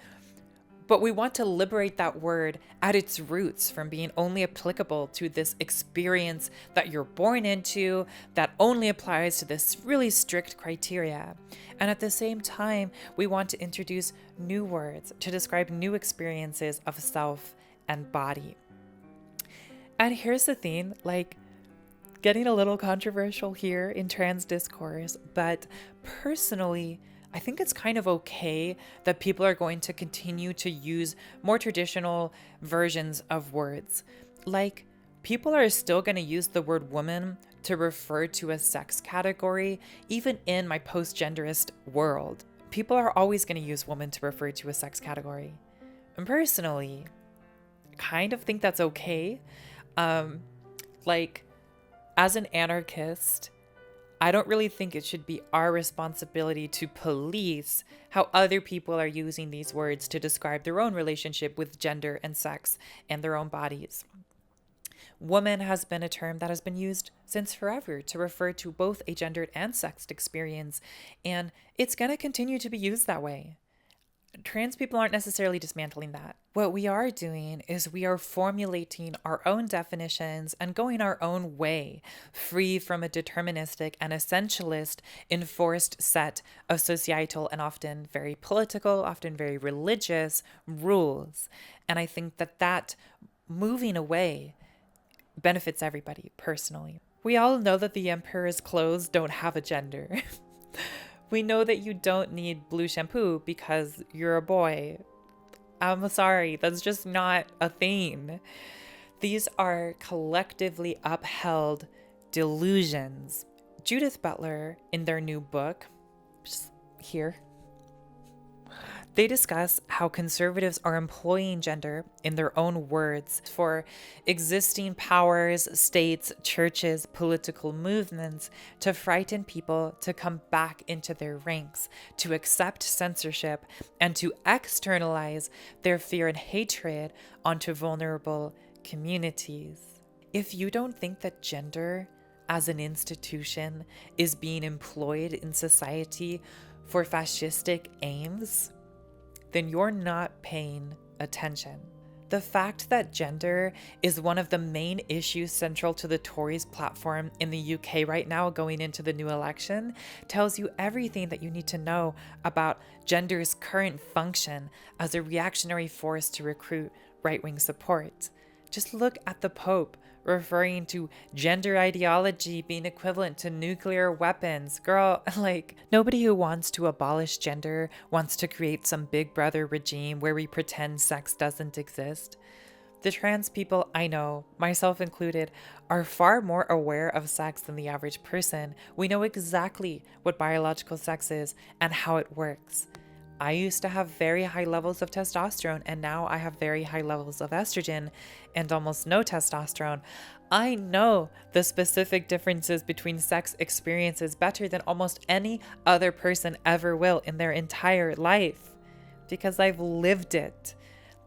but we want to liberate that word at its roots from being only applicable to this experience that you're born into that only applies to this really strict criteria. And at the same time, we want to introduce new words to describe new experiences of self and body. And here's the thing, like, getting a little controversial here in trans discourse, but personally, I think it's kind of okay that people are going to continue to use more traditional versions of words. Like, people are still going to use the word woman to refer to a sex category, even in my post-genderist world. People are always going to use woman to refer to a sex category. And personally, I kind of think that's okay. As an anarchist, I don't really think it should be our responsibility to police how other people are using these words to describe their own relationship with gender and sex and their own bodies. Woman has been a term that has been used since forever to refer to both a gendered and sexed experience, and it's going to continue to be used that way. Trans people aren't necessarily dismantling that. What we are doing is we are formulating our own definitions and going our own way, free from a deterministic and essentialist enforced set of societal and often very political, often very religious rules. And I think that moving away benefits everybody personally. We all know that the emperor's clothes don't have a gender. We know that you don't need blue shampoo because you're a boy. I'm sorry, that's just not a thing. These are collectively upheld delusions. Judith Butler, in their new book, just here, they discuss how conservatives are employing gender in their own words for existing powers, states, churches, political movements to frighten people to come back into their ranks, to accept censorship, and to externalize their fear and hatred onto vulnerable communities. If you don't think that gender as an institution is being employed in society for fascistic aims, then you're not paying attention. The fact that gender is one of the main issues central to the Tories' platform in the UK right now going into the new election tells you everything that you need to know about gender's current function as a reactionary force to recruit right-wing support. Just look at the Pope referring to gender ideology being equivalent to nuclear weapons. Girl, like, nobody who wants to abolish gender wants to create some big brother regime where we pretend sex doesn't exist. The trans people I know, myself included, are far more aware of sex than the average person. We know exactly what biological sex is and how it works. I used to have very high levels of testosterone, and now I have very high levels of estrogen and almost no testosterone. I know the specific differences between sex experiences better than almost any other person ever will in their entire life because I've lived it.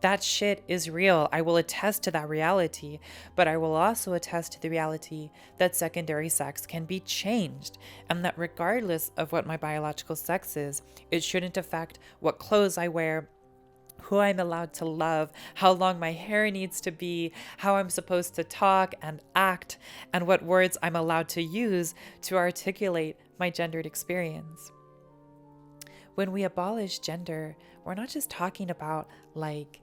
That shit is real. I will attest to that reality, but I will also attest to the reality that secondary sex can be changed, and that regardless of what my biological sex is, it shouldn't affect what clothes I wear, who I'm allowed to love, how long my hair needs to be, how I'm supposed to talk and act, and what words I'm allowed to use to articulate my gendered experience. When we abolish gender, we're not just talking about, like,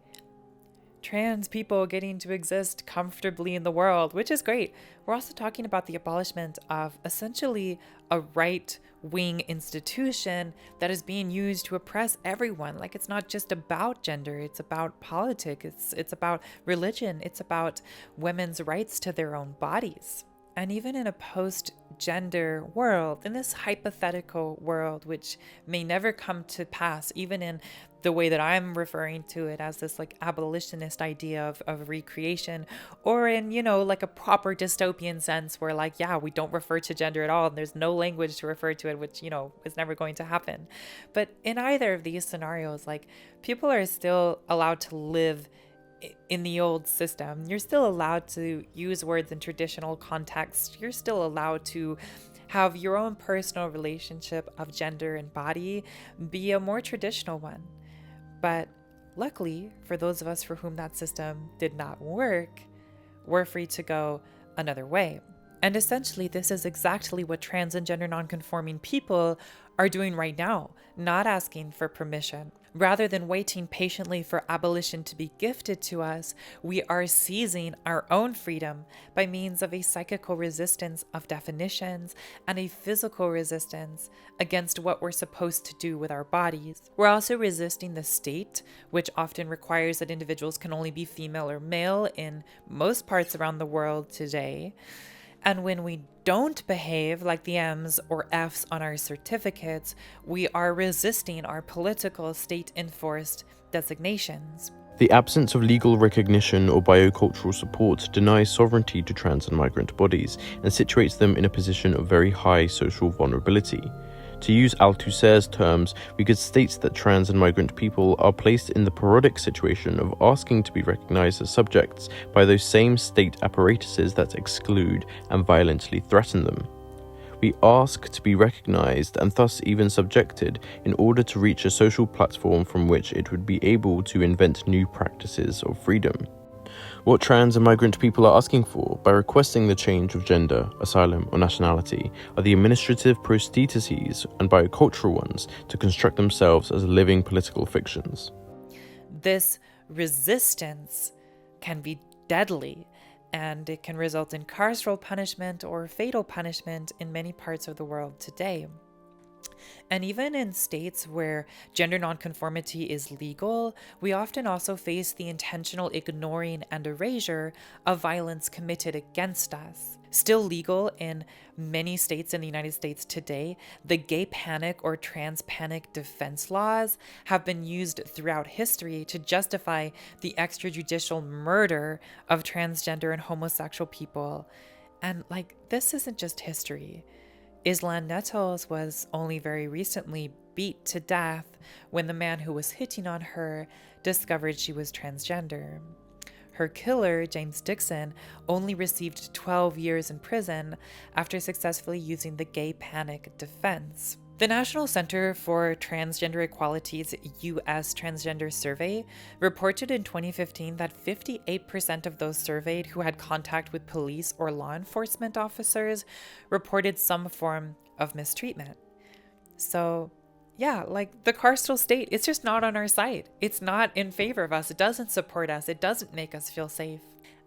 trans people getting to exist comfortably in the world, which is great. We're also talking about the abolishment of essentially a right-wing institution that is being used to oppress everyone. Like, it's not just about gender, it's about politics, it's about religion, it's about women's rights to their own bodies. And even in a post-gender world, in this hypothetical world, which may never come to pass, even in the way that I'm referring to it as this like abolitionist idea of recreation, or in, you know, like a proper dystopian sense where like, yeah, we don't refer to gender at all and there's no language to refer to it, which, you know, is never going to happen. But in either of these scenarios, like, people are still allowed to live in the old system. You're still allowed to use words in traditional context. You're still allowed to have your own personal relationship of gender and body be a more traditional one. But luckily, for those of us for whom that system did not work, we're free to go another way. And essentially, this is exactly what trans and gender nonconforming people are doing right now, not asking for permission. Rather than waiting patiently for abolition to be gifted to us, we are seizing our own freedom by means of a psychical resistance of definitions and a physical resistance against what we're supposed to do with our bodies. We're also resisting the state, which often requires that individuals can only be female or male in most parts around the world today. And when we don't behave like the M's or F's on our certificates, we are resisting our political state-enforced designations. The absence of legal recognition or biocultural support denies sovereignty to trans and migrant bodies and situates them in a position of very high social vulnerability. To use Althusser's terms, we could state that trans and migrant people are placed in the parodic situation of asking to be recognized as subjects by those same state apparatuses that exclude and violently threaten them. We ask to be recognized and thus even subjected in order to reach a social platform from which it would be able to invent new practices of freedom. What trans and migrant people are asking for by requesting the change of gender, asylum, or nationality are the administrative prostheses and biocultural ones to construct themselves as living political fictions. This resistance can be deadly, and it can result in carceral punishment or fatal punishment in many parts of the world today. And even in states where gender nonconformity is legal, we often also face the intentional ignoring and erasure of violence committed against us. Still legal in many states in the United States today, the gay panic or trans panic defense laws have been used throughout history to justify the extrajudicial murder of transgender and homosexual people. And this isn't just history. Islan Nettles was only very recently beat to death when the man who was hitting on her discovered she was transgender. Her killer, James Dixon, only received 12 years in prison after successfully using the gay panic defense. The National Center for Transgender Equality's U.S. Transgender Survey reported in 2015 that 58% of those surveyed who had contact with police or law enforcement officers reported some form of mistreatment. So, yeah, the carceral state, it's just not on our side. It's not in favor of us. It doesn't support us. It doesn't make us feel safe.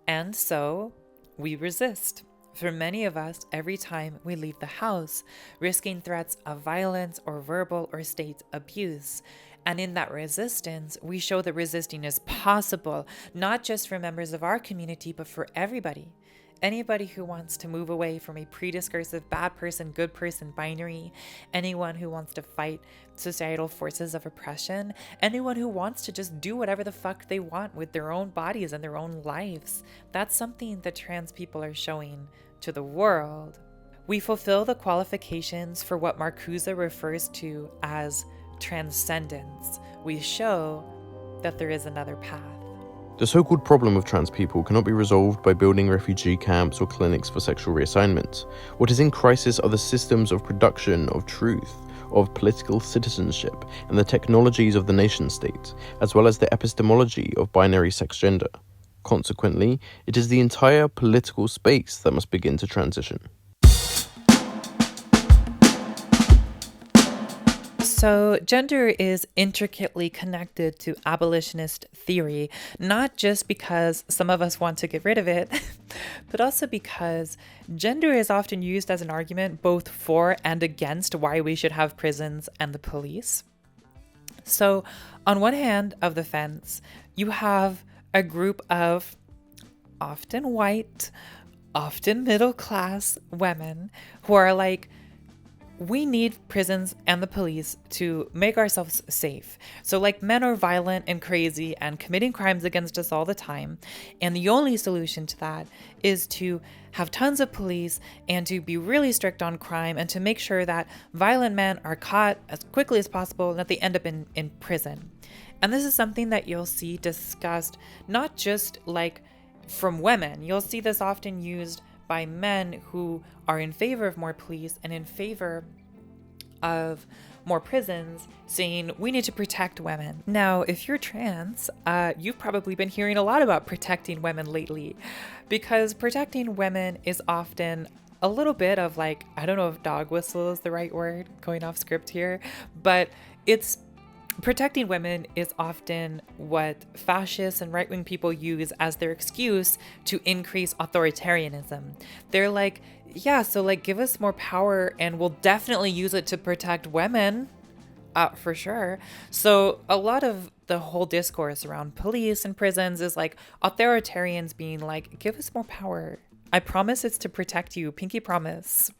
And so, we resist. For many of us, every time we leave the house, risking threats of violence or verbal or state abuse. And in that resistance, we show that resisting is possible, not just for members of our community, but for everybody. Anybody who wants to move away from a prediscursive bad person, good person binary, anyone who wants to fight societal forces of oppression, anyone who wants to just do whatever the fuck they want with their own bodies and their own lives. That's something that trans people are showing to the world. We fulfill the qualifications for what Marcuse refers to as transcendence. We show that there is another path. The so-called problem of trans people cannot be resolved by building refugee camps or clinics for sexual reassignment. What is in crisis are the systems of production of truth, of political citizenship, and the technologies of the nation-state, as well as the epistemology of binary sex gender. Consequently, it is the entire political space that must begin to transition. So gender is intricately connected to abolitionist theory, not just because some of us want to get rid of it, but also because gender is often used as an argument both for and against why we should have prisons and the police. So on one hand of the fence, you have a group of often white, often middle-class women who are like, we need prisons and the police to make ourselves safe. So men are violent and crazy and committing crimes against us all the time. And the only solution to that is to have tons of police and to be really strict on crime and to make sure that violent men are caught as quickly as possible and that they end up in prison. And this is something that you'll see discussed not just like from women. You'll see this often used by men who are in favor of more police and in favor of more prisons, saying we need to protect women. Now, if you're trans, you've probably been hearing a lot about protecting women lately, because protecting women is often a little bit of like, I don't know if dog whistle is the right word, going off script here, but it's protecting women is often what fascists and right-wing people use as their excuse to increase authoritarianism. They're like, yeah, so like give us more power and we'll definitely use it to protect women, for sure. So a lot of the whole discourse around police and prisons is like authoritarians being like, give us more power. I promise it's to protect you, pinky promise.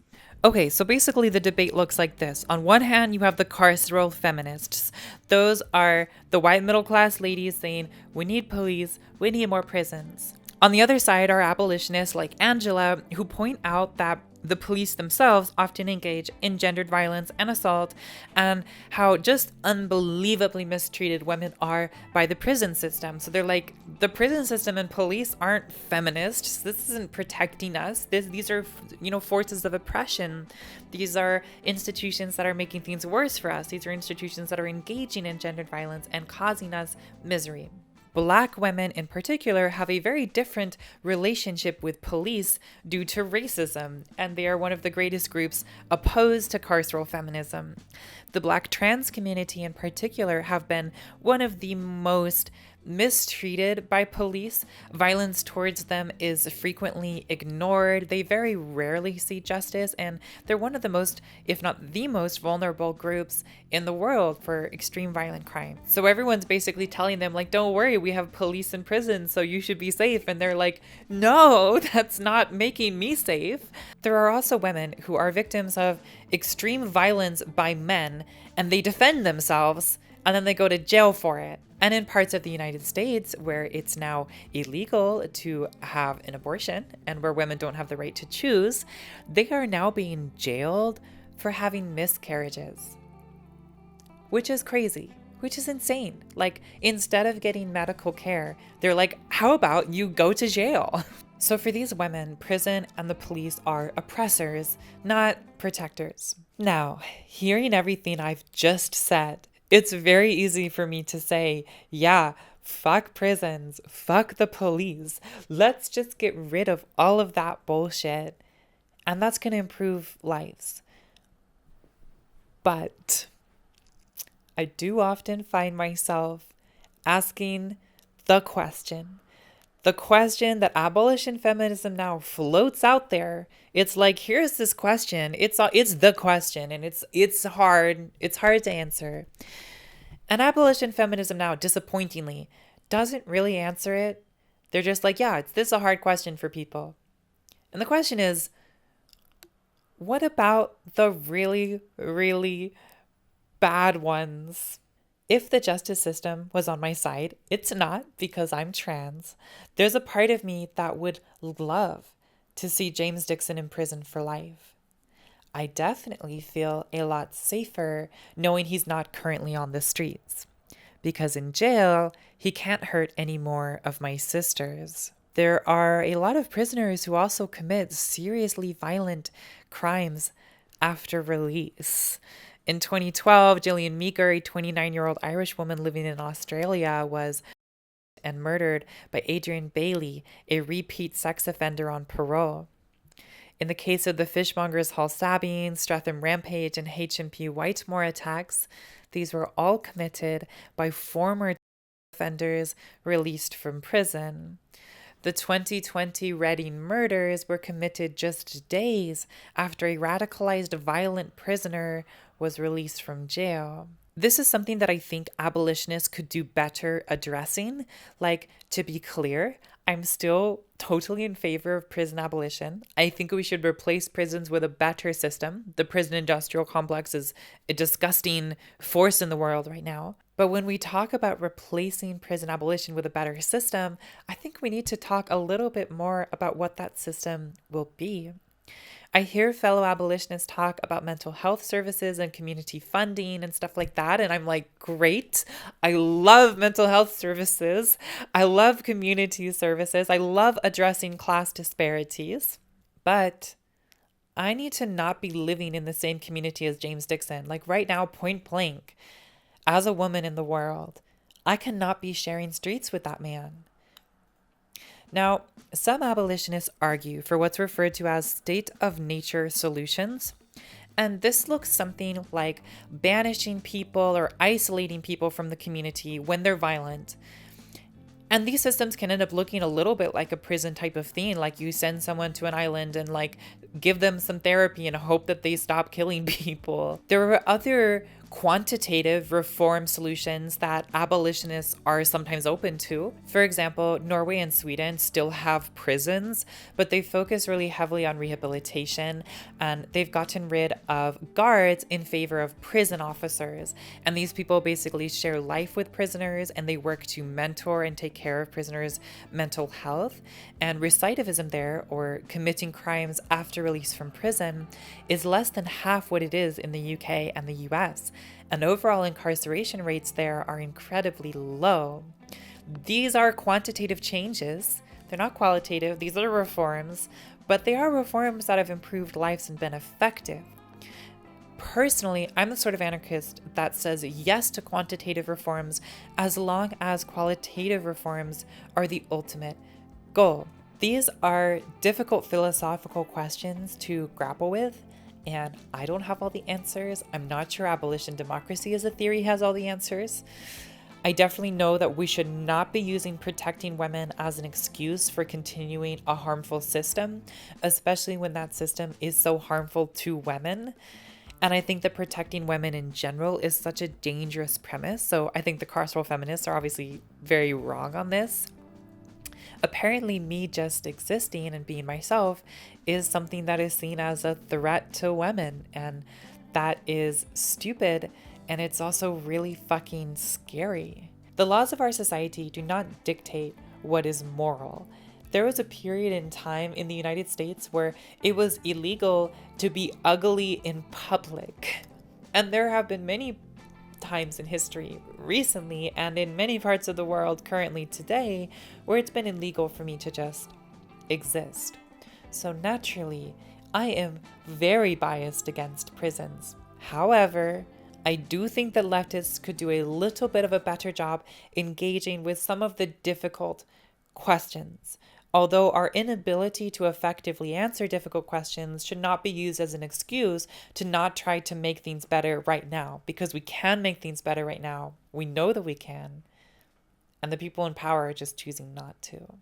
Okay, so basically the debate looks like this. On one hand, you have the carceral feminists. Those are the white middle class ladies saying, we need police, we need more prisons. On the other side are abolitionists like Angela, who point out that the police themselves often engage in gendered violence and assault, and how just unbelievably mistreated women are by the prison system. So they're like, the prison system and police aren't feminists. This isn't protecting us. These are, forces of oppression. These are institutions that are making things worse for us. These are institutions that are engaging in gendered violence and causing us misery. Black women in particular have a very different relationship with police due to racism, and they are one of the greatest groups opposed to carceral feminism. The Black trans community in particular have been one of the most mistreated by police. Violence towards them is frequently ignored. They very rarely see justice, and they're one of the most, if not the most, vulnerable groups in the world for extreme violent crime. So everyone's basically telling them, like, don't worry, we have police in prison, so you should be safe. And they're like, no, that's not making me safe. There are also women who are victims of extreme violence by men, and they defend themselves, and then they go to jail for it. And in parts of the United States where it's now illegal to have an abortion and where women don't have the right to choose, they are now being jailed for having miscarriages, which is crazy, which is insane. Like, instead of getting medical care, they're like, how about you go to jail? So for these women, prison and the police are oppressors, not protectors. Now, hearing everything I've just said, it's very easy for me to say, yeah, fuck prisons, fuck the police. Let's just get rid of all of that bullshit. And that's going to improve lives. But I do often find myself asking the question that abolition feminism now floats out there. It's like, here's this question. It's the question, and it's hard to answer. And abolition feminism now, disappointingly, doesn't really answer it. They're just like, yeah, this is a hard question for people. And the question is, what about the really, really bad ones? If the justice system was on my side, it's not, because I'm trans. There's a part of me that would love to see James Dixon in prison for life. I definitely feel a lot safer knowing he's not currently on the streets, because in jail, he can't hurt any more of my sisters. There are a lot of prisoners who also commit seriously violent crimes after release. In 2012, Gillian Meeker, a 29-year-old Irish woman living in Australia, was and murdered by Adrian Bailey, a repeat sex offender on parole. In the case of the Fishmongers Hall stabbings, Streatham Rampage, and HMP Whitemore attacks, these were all committed by former offenders released from prison. The 2020 Reading murders were committed just days after a radicalized violent prisoner was released from jail. This is something that I think abolitionists could do better addressing. Like, to be clear, I'm still totally in favor of prison abolition. I think we should replace prisons with a better system. The prison industrial complex is a disgusting force in the world right now. But when we talk about replacing prison abolition with a better system, I think we need to talk a little bit more about what that system will be. I hear fellow abolitionists talk about mental health services and community funding and stuff like that. And I'm like, great. I love mental health services. I love community services. I love addressing class disparities. But I need to not be living in the same community as James Dixon. Like right now, point blank, as a woman in the world, I cannot be sharing streets with that man. Now, some abolitionists argue for what's referred to as state of nature solutions. And this looks something like banishing people or isolating people from the community when they're violent. And these systems can end up looking a little bit like a prison type of thing. Like you send someone to an island and like give them some therapy and hope that they stop killing people. There are other quantitative reform solutions that abolitionists are sometimes open to. For example, Norway and Sweden still have prisons, but they focus really heavily on rehabilitation, and they've gotten rid of guards in favor of prison officers. And these people basically share life with prisoners, and they work to mentor and take care of prisoners' mental health. And recidivism there, or committing crimes after release from prison, is less than half what it is in the UK and the US. And overall incarceration rates there are incredibly low. These are quantitative changes. They're not qualitative. These are reforms, but they are reforms that have improved lives and been effective. Personally, I'm the sort of anarchist that says yes to quantitative reforms as long as qualitative reforms are the ultimate goal. These are difficult philosophical questions to grapple with, and I don't have all the answers. I'm not sure abolition democracy as a theory has all the answers. I definitely know that we should not be using protecting women as an excuse for continuing a harmful system, especially when that system is so harmful to women. And I think that protecting women in general is such a dangerous premise. So I think the carceral feminists are obviously very wrong on this. Apparently, me just existing and being myself is something that is seen as a threat to women, and that is stupid, and it's also really fucking scary. The laws of our society do not dictate what is moral. There was a period in time in the United States where it was illegal to be ugly in public, and there have been many times in history recently and in many parts of the world currently today where it's been illegal for me to just exist. So naturally, I am very biased against prisons. However, I do think that leftists could do a little bit of a better job engaging with some of the difficult questions. Although our inability to effectively answer difficult questions should not be used as an excuse to not try to make things better right now, because we can make things better right now. We know that we can. And the people in power are just choosing not to.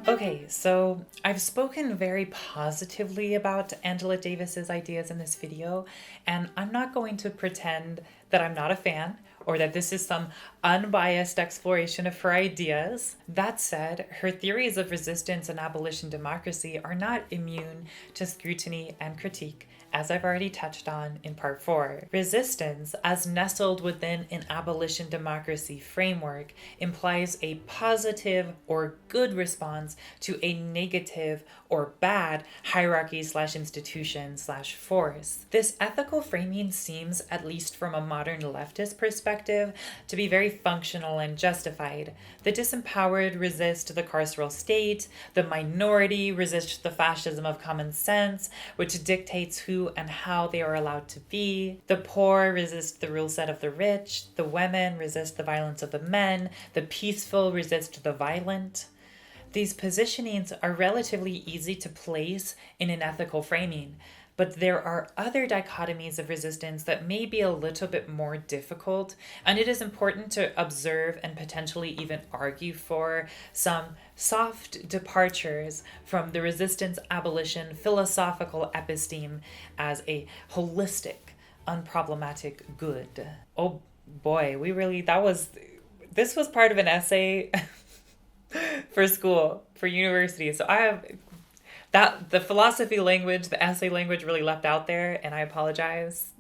Okay, so I've spoken very positively about Angela Davis's ideas in this video, and I'm not going to pretend that I'm not a fan or that this is some unbiased exploration of her ideas. That said, her theories of resistance and abolition democracy are not immune to scrutiny and critique, as I've already touched on in part 4. Resistance, as nestled within an abolition democracy framework, implies a positive or good response to a negative or bad hierarchy/institution/force. This ethical framing seems, at least from a modern leftist perspective, to be very functional and justified. The disempowered resist the carceral state, the minority resist the fascism of common sense, which dictates who and how they are allowed to be. The poor resist the rule set of the rich, the women resist the violence of the men, the peaceful resist the violent. These positionings are relatively easy to place in an ethical framing, but there are other dichotomies of resistance that may be a little bit more difficult, and it is important to observe and potentially even argue for some soft departures from the resistance abolition philosophical episteme as a holistic, unproblematic good. Oh boy, this was part of an essay for school, for university. So I have that the philosophy language, the essay language really left out there, and I apologize.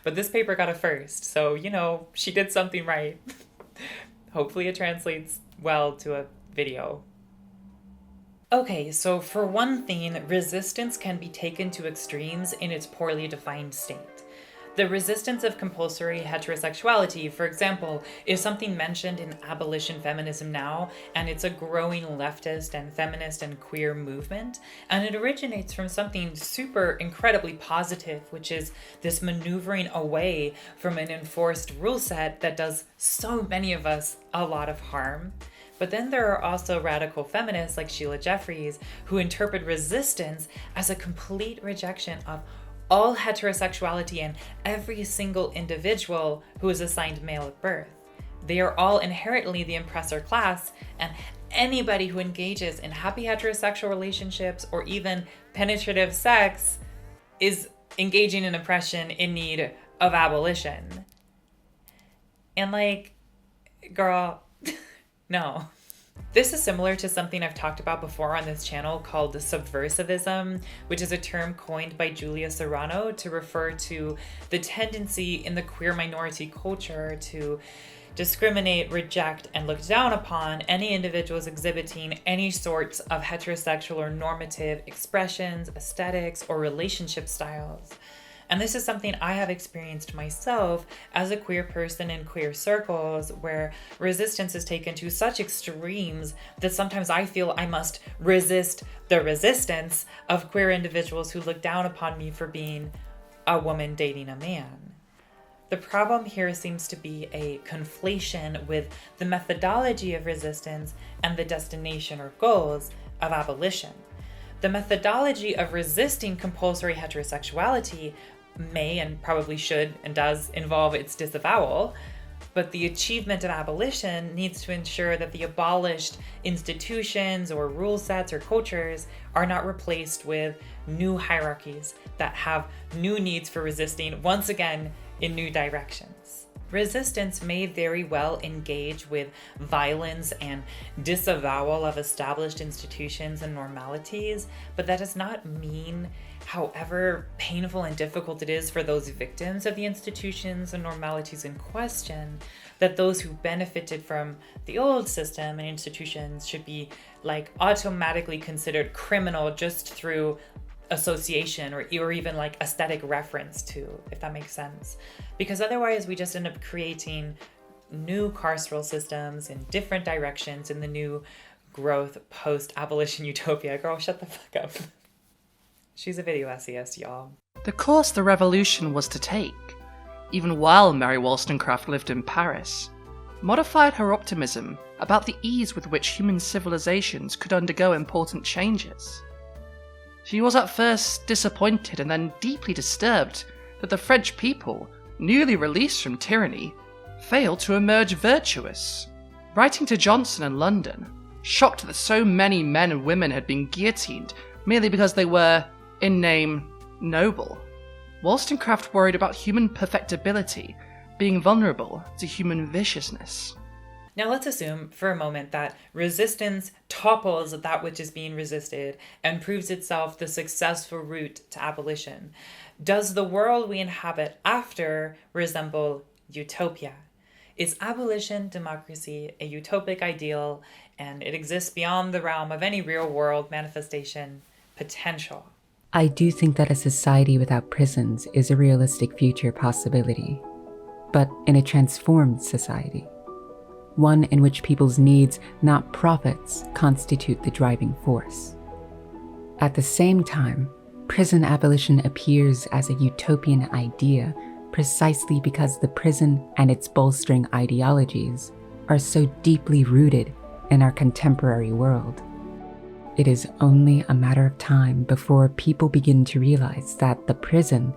But this paper got a first, so she did something right. Hopefully it translates well to a video. Okay, so for one thing, resistance can be taken to extremes in its poorly defined state. The resistance of compulsory heterosexuality, for example, is something mentioned in Abolition Feminism now, and it's a growing leftist and feminist and queer movement, and it originates from something super incredibly positive, which is this maneuvering away from an enforced rule set that does so many of us a lot of harm. But then there are also radical feminists like Sheila Jeffreys who interpret resistance as a complete rejection of all heterosexuality and every single individual who is assigned male at birth. They are all inherently the oppressor class, and anybody who engages in happy heterosexual relationships or even penetrative sex is engaging in oppression in need of abolition. And like, girl, no. This is similar to something I've talked about before on this channel called subversivism, which is a term coined by Julia Serrano to refer to the tendency in the queer minority culture to discriminate, reject, and look down upon any individuals exhibiting any sorts of heterosexual or normative expressions, aesthetics, or relationship styles. And this is something I have experienced myself as a queer person in queer circles, where resistance is taken to such extremes that sometimes I feel I must resist the resistance of queer individuals who look down upon me for being a woman dating a man. The problem here seems to be a conflation with the methodology of resistance and the destination or goals of abolition. The methodology of resisting compulsory heterosexuality may and probably should and does involve its disavowal, but the achievement of abolition needs to ensure that the abolished institutions or rule sets or cultures are not replaced with new hierarchies that have new needs for resisting, once again, in new directions. Resistance may very well engage with violence and disavowal of established institutions and normalities, but that does not mean, however painful and difficult it is for those victims of the institutions and normalities in question, that those who benefited from the old system and institutions should be like automatically considered criminal just through association or even like aesthetic reference to, if that makes sense. Because otherwise we just end up creating new carceral systems in different directions in the new growth post-abolition utopia. Girl, shut the fuck up. She's a video essayist, y'all. The course the revolution was to take, even while Mary Wollstonecraft lived in Paris, modified her optimism about the ease with which human civilizations could undergo important changes. She was at first disappointed and then deeply disturbed that the French people, newly released from tyranny, failed to emerge virtuous. Writing to Johnson in London, shocked that so many men and women had been guillotined merely because they were, in name, noble, Wollstonecraft worried about human perfectibility being vulnerable to human viciousness. Now let's assume for a moment that resistance topples that which is being resisted and proves itself the successful route to abolition. Does the world we inhabit after resemble utopia? Is abolition democracy a utopic ideal, and it exists beyond the realm of any real world manifestation potential? I do think that a society without prisons is a realistic future possibility, but in a transformed society. One in which people's needs, not profits, constitute the driving force. At the same time, prison abolition appears as a utopian idea precisely because the prison and its bolstering ideologies are so deeply rooted in our contemporary world. It is only a matter of time before people begin to realize that the prison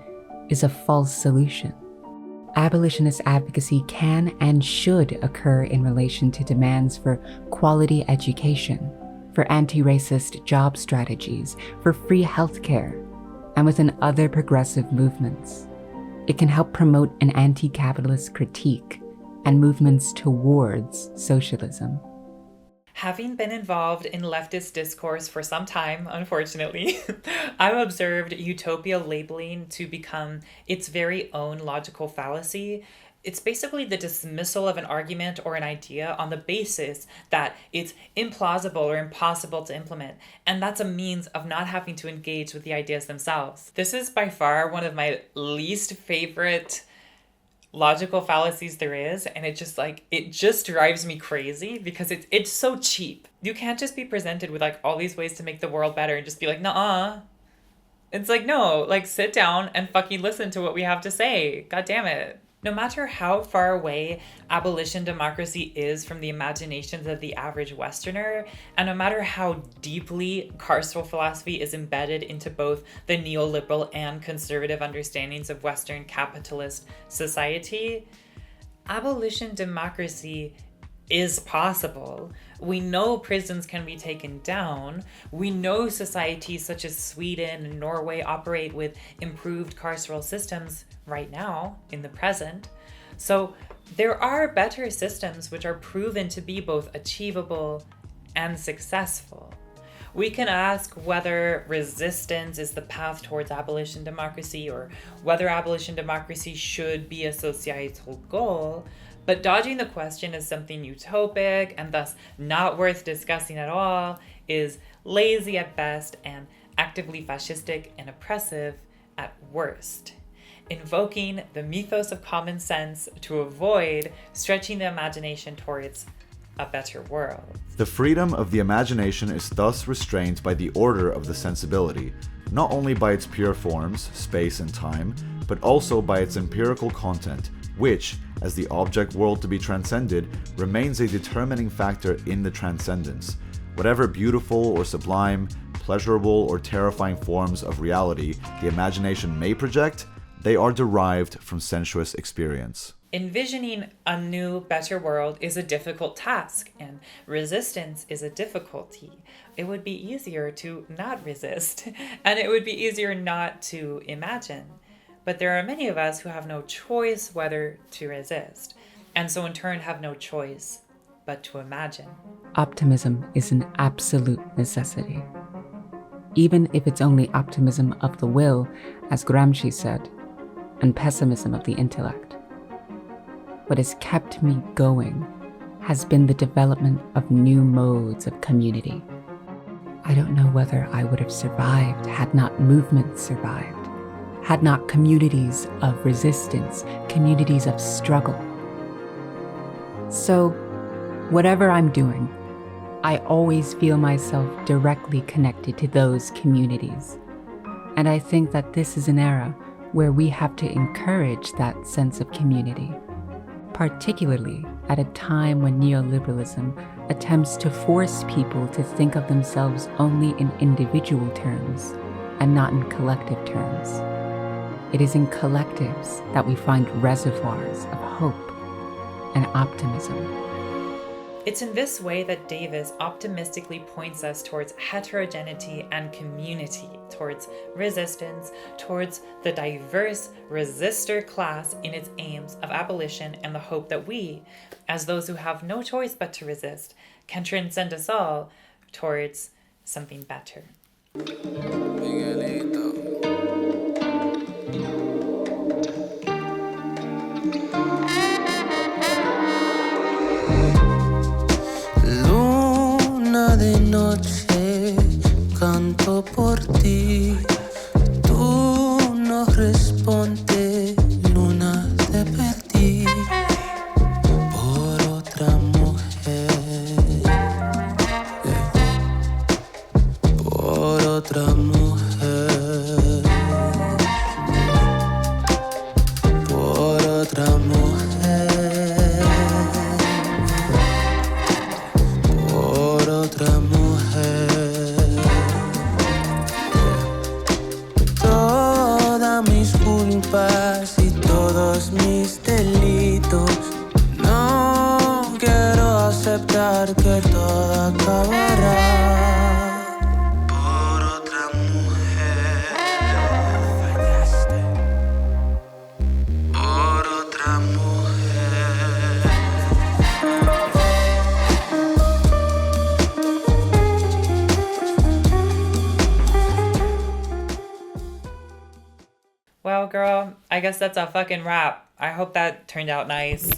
is a false solution. Abolitionist advocacy can and should occur in relation to demands for quality education, for anti-racist job strategies, for free healthcare, and within other progressive movements. It can help promote an anti-capitalist critique and movements towards socialism. Having been involved in leftist discourse for some time, unfortunately, I've observed utopia labeling to become its very own logical fallacy, It's basically the dismissal of an argument or an idea on the basis that it's implausible or impossible to implement. And that's a means of not having to engage with the ideas themselves. This is by far one of my least favorite logical fallacies there is, and it just drives me crazy because it's so cheap. You can't just be presented with like all these ways to make the world better and just be like, nuh-uh. It's like, no, like sit down and fucking listen to what we have to say. God damn it. No matter how far away abolition democracy is from the imaginations of the average Westerner, and no matter how deeply carceral philosophy is embedded into both the neoliberal and conservative understandings of Western capitalist society, abolition democracy is possible. We know prisons can be taken down. We know societies such as Sweden and Norway operate with improved carceral systems right now, in the present. So there are better systems which are proven to be both achievable and successful. We can ask whether resistance is the path towards abolition democracy or whether abolition democracy should be a societal goal, but dodging the question as something utopic and thus not worth discussing at all is lazy at best and actively fascistic and oppressive at worst, invoking the mythos of common sense to avoid stretching the imagination towards a better world. The freedom of the imagination is thus restrained by the order of the sensibility, not only by its pure forms, space and time, but also by its empirical content, which, as the object world to be transcended, remains a determining factor in the transcendence. Whatever beautiful or sublime, pleasurable or terrifying forms of reality the imagination may project, they are derived from sensuous experience. Envisioning a new, better world is a difficult task, and resistance is a difficulty. It would be easier to not resist, and it would be easier not to imagine. But there are many of us who have no choice whether to resist, and so in turn have no choice but to imagine. Optimism is an absolute necessity. Even if it's only optimism of the will, as Gramsci said, and pessimism of the intellect. What has kept me going has been the development of new modes of community. I don't know whether I would have survived had not movements survived, had not communities of resistance, communities of struggle. So, whatever I'm doing, I always feel myself directly connected to those communities. And I think that this is an era where we have to encourage that sense of community, particularly at a time when neoliberalism attempts to force people to think of themselves only in individual terms and not in collective terms. It is in collectives that we find reservoirs of hope and optimism. It's in this way that Davis optimistically points us towards heterogeneity and community, towards resistance, towards the diverse resistor class in its aims of abolition, and the hope that we, as those who have no choice but to resist, can transcend us all towards something better. De noche canto por ti, tú no respondes, luna te perdí por otra mujer, por otra mujer, por otra mujer. Otra mujer, todas mis culpas y todos mis delitos, no quiero aceptar que todo acabará. Por otra mujer, fallaste. Por otra mujer. Well, girl, I guess that's a fucking wrap. I hope that turned out nice.